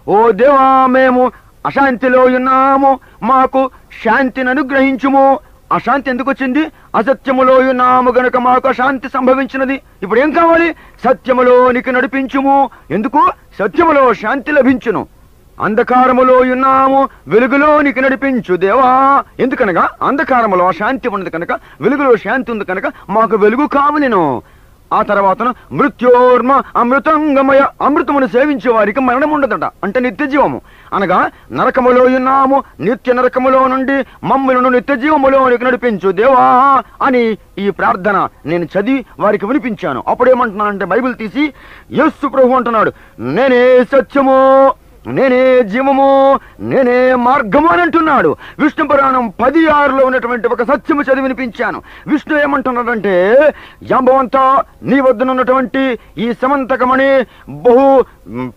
ఓ దేవా మేము అశాంతిలో ఉన్నాము, మాకు శాంతిని అనుగ్రహించుము. అశాంతి ఎందుకు వచ్చింది? అసత్యములో ఉన్నాము గనుక మాకు అశాంతి సంభవించినది. ఇప్పుడు ఏం కావాలి? సత్యములోనికి నడిపించుము. ఎందుకు? సత్యములో శాంతి లభించును. అంధకారములో ఉన్నాము, వెలుగులోనికి నడిపించు దేవా. ఎందుకనగా అంధకారములో శాంతి ఉన్నది కనుక, వెలుగులో శాంతి ఉంది కనుక మాకు వెలుగు కావలెను. ఆ తర్వాత మృత్యోర్మ అమృతంగమయ, అమృతమును సేవించే వారికి మరణం ఉండదట, అంటే నిత్య జీవము. అనగా నరకములో ఉన్నాము, నిత్య నరకములో నుండి మమ్ములను నిత్య జీవములోనికి నడిపించు దేవా అని ఈ ప్రార్థన నేను చదివి వారికి వినిపించాను. అప్పుడేమంటున్నానంటే బైబిల్ తీసి యేసు ప్రభు అంటున్నాడు, నేనే సత్యము, నేనే జీవము, నేనే మార్గము అని అంటున్నాడు. విష్ణు పురాణం 10:6లో ఉన్నటువంటి ఒక సత్యము చదివి వినిపించాను. విష్ణు ఏమంటున్నాడంటే, జాంబవంతా నీ వద్దనున్నటువంటి ఈ సమంతకమణి బహు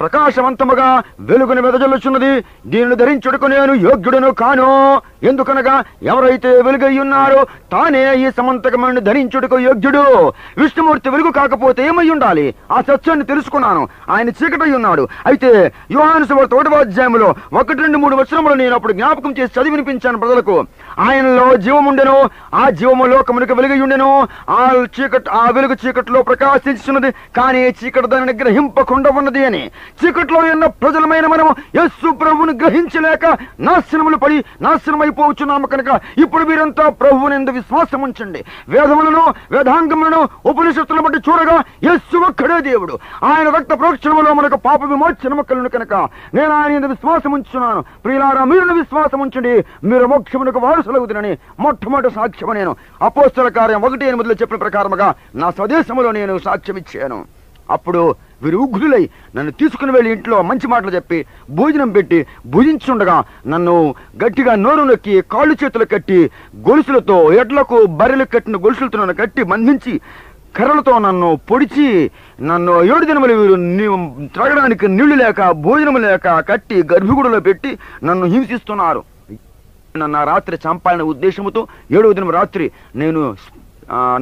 ప్రకాశవంతముగా వెలుగును వెదజల్లుచున్నది, దీనిని ధరించుటకు నేను యోగ్యుడను కాను. ఎందుకనగా ఎవరైతే వెలుగై ఉన్నారో తానే ఈ సమంతకమణిని ధరించుటకు యోగ్యుడు. విష్ణుమూర్తి వెలుగు కాకపోతే ఏమై ఉండాలి? ఆ సత్యాన్ని తెలుసుకున్నాను. ఆయన చీకటై ఉన్నాడు. అయితే యోహాను సువార్త 1వ అధ్యాయంలో 1, 2, 3 వచనములు నేను అప్పుడు జ్ఞాపకం చేసి చదివి వినిపించాను ప్రజలకు. ఆయనలో జీవముండెను, ఆ జీవము లోకమునకు వెలుగై ఉండెను, ఆ వెలుగు చీకటిలో ప్రకాశించున్నది, కానీ చీకటి దానిని గ్రహింపకుండా ఉన్నది అని. చీకటిలో ఉన్న ప్రజలమైన మనము యేసు ప్రభువును గ్రహించలేక నాశనములు పడి నాశనమైపోవచ్చున్నాము కనుక ఇప్పుడు మీరంతా ప్రభువునందు విశ్వాసం ఉంచండి. వేదములను, వేదాంగములను, ఉపనిషత్తులను బట్టి చూడగా యేసు ఒక్కడే దేవుడు. ఆయన రక్త ప్రోక్షణములో మనకు పాప విమోచనము కలుగును కనుక నేను ఆయన విశ్వాసం ఉంచున్నాను. ప్రియులారా, మీరు విశ్వాసం ఉంచండి, మీరు మోక్షమునకు వారసులవుతునని మొట్టమొదటి సాక్ష్యము నేను అపోస్తల కార్యం 1:8 చెప్పిన ప్రకారముగా నా స్వదేశములో నేను సాక్ష్యం ఇచ్చాను. అప్పుడు వీరు ఉగ్రులై నన్ను తీసుకుని వెళ్ళి ఇంట్లో మంచి మాటలు చెప్పి భోజనం పెట్టి భుజించుండగా నన్ను గట్టిగా నోరు నొక్కి కాళ్ళు చేతులు కట్టి గొలుసులతో, ఎడ్లకు బర్రెలు కట్టిన గొలుసులతో నన్ను కట్టి బంధించి కర్రలతో నన్ను పొడిచి నన్ను 7 దినములు వీరు త్రాగడానికి నీళ్లు లేక భోజనము లేక కట్టి గర్భగుడిలో పెట్టి నన్ను హింసిస్తున్నారు. నన్ను ఆ రాత్రి చంపాలనే ఉద్దేశంతో 7వ దినం రాత్రి నేను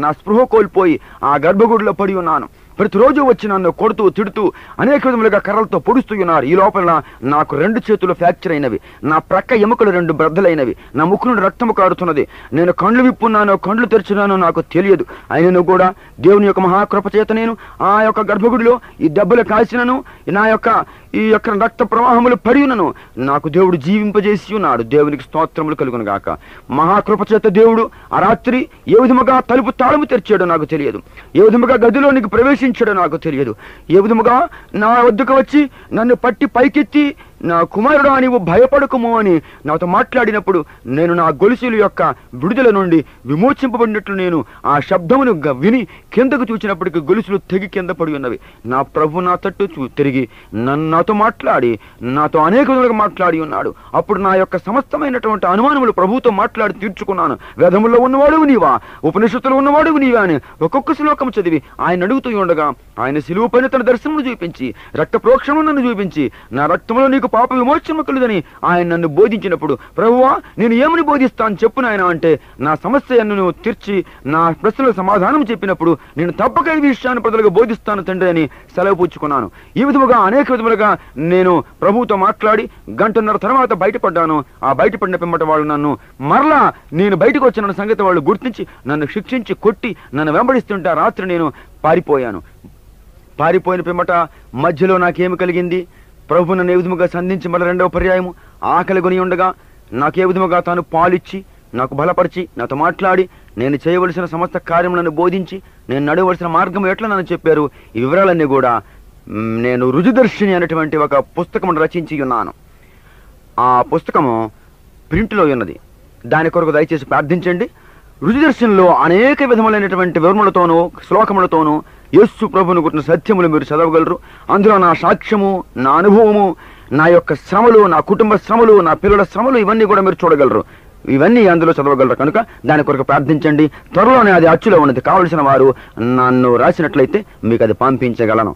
నా స్పృహ కోల్పోయి ఆ గర్భగుడిలో పడి ఉన్నాను. ప్రతిరోజు వచ్చి నన్ను కొడుతూ తిడుతూ అనేక విధములుగా కర్రలతో పొడుస్తూ ఉన్నారు. ఈ లోపల నాకు 2 చేతులు ఫ్రాక్చర్ అయినవి, నా ప్రక్క ఎముకలు 2 బ్రద్దలైనవి, నా ముక్కు నుండి రక్తము కారుతున్నది. నేను కండ్లు విప్పున్నానో కండ్లు తెరిచినానో నాకు తెలియదు. అయినను కూడా దేవుని యొక్క మహాకృప చేత నేను ఆ యొక్క గర్భగుడిలో ఈ దెబ్బలు కాల్చినను, ఈ యొక్క రక్త ప్రవాహములు పడి ఉన్నను. నాకు దేవుడు జీవింపజేసి ఉన్నాడు. దేవునికి స్తోత్రములు కలుగును గాక. మహాకృప చేత దేవుడు ఆ రాత్రి ఏ విధముగా తలుపు తాళము తెరిచాడో నాకు తెలియదు, ఏ విధముగా గదిలోనికి ప్రవేశించాడో నాకు తెలియదు, ఏ విధముగా నా వద్దకు వచ్చి నన్ను పట్టి పైకెత్తి నా కుమారుడా నీవు భయపడకుము అని నాతో మాట్లాడినప్పుడు నేను నా గొలుసుల యొక్క విడుదల నుండి విమోచింపబడినట్లు నేను ఆ శబ్దమును విని కిందకు చూసినప్పటికీ గొలుసులు తెగి కింద పడి ఉన్నవి. నా ప్రభు నా తట్టు తిరిగి నాతో మాట్లాడి నాతో అనేక విధములుగా మాట్లాడి ఉన్నాడు. అప్పుడు నా యొక్క సమస్తమైనటువంటి అనుమానములు ప్రభువుతో మాట్లాడి తీర్చుకున్నాను. వేదముల్లో ఉన్నవాడు నీవా, ఉపనిషత్తులు ఉన్నవాడు నీవా అని ఒక్కొక్క శ్లోకం చదివి ఆయన అడుగుతూ ఉండగా ఆయన సిలువ పైన తన దర్శనమును చూపించి రక్త ప్రోక్షణము నన్ను చూపించి నా రక్తంలో నీకు పాప విమోచనము కలుదని ఆయన నన్ను బోధించినప్పుడు, ప్రభువా నేను ఏమని బోధిస్తాను చెప్పు నాయన అంటే, నా సమస్యను నువ్వు తీర్చి నా ప్రశ్నలకు సమాధానం చెప్పినప్పుడు నేను తప్పక ఈ విషయాన్ని ప్రజలకు బోధిస్తాను తండ్రి అని సెలవు పుచ్చుకున్నాను. ఈ విధముగా అనేక విధములుగా నేను ప్రభువుతో మాట్లాడి 1.5 గంటల తర్వాత బయటపడ్డాను. ఆ బయటపడిన పిమ్మట వాళ్ళు నన్ను మరలా నేను బయటకు వచ్చిన సంగతి వాళ్ళు గుర్తించి నన్ను శిక్షించి కొట్టి నన్ను వెంబడిస్తుంటే రాత్రి నేను పారిపోయాను. పారిపోయిన పిమ్మట మధ్యలో నాకేమి కలిగింది? ప్రభు నన్ను ఏ విధముగా సంధించి మళ్ళీ 2వ పర్యాయము ఆకలి కొని ఉండగా నాకే విధముగా తాను పాలిచ్చి నాకు బలపరిచి నాతో మాట్లాడి నేను చేయవలసిన సమస్త కార్యములను బోధించి నేను నడవలసిన మార్గం ఎట్లా నన్ను చెప్పారు. ఈ వివరాలన్నీ కూడా నేను రుజుదర్శిని అనేటువంటి ఒక పుస్తకమును రచించి ఉన్నాను. ఆ పుస్తకము ప్రింట్లో ఉన్నది. దాని కొరకు దయచేసి ప్రార్థించండి. రుజుదర్శనంలో అనేక విధములైనటువంటి వివరణలతోనూ శ్లోకములతోనూ యేసు ప్రభువును గురించిన సత్యములు మీరు చదవగలరు. అందులో నా సాక్ష్యము, నా అనుభవము, నా యొక్క శ్రమలు, నా కుటుంబ శ్రమలు, నా పిల్లల శ్రమలు ఇవన్నీ కూడా మీరు చూడగలరు. ఇవన్నీ అందులో చదవగలరు. కనుక దాని కొరకు ప్రార్థించండి. త్వరలోనే అది అచ్చులో ఉన్నది. కావలసిన వారు నన్ను రాసినట్లయితే మీకు అది పంపించగలను.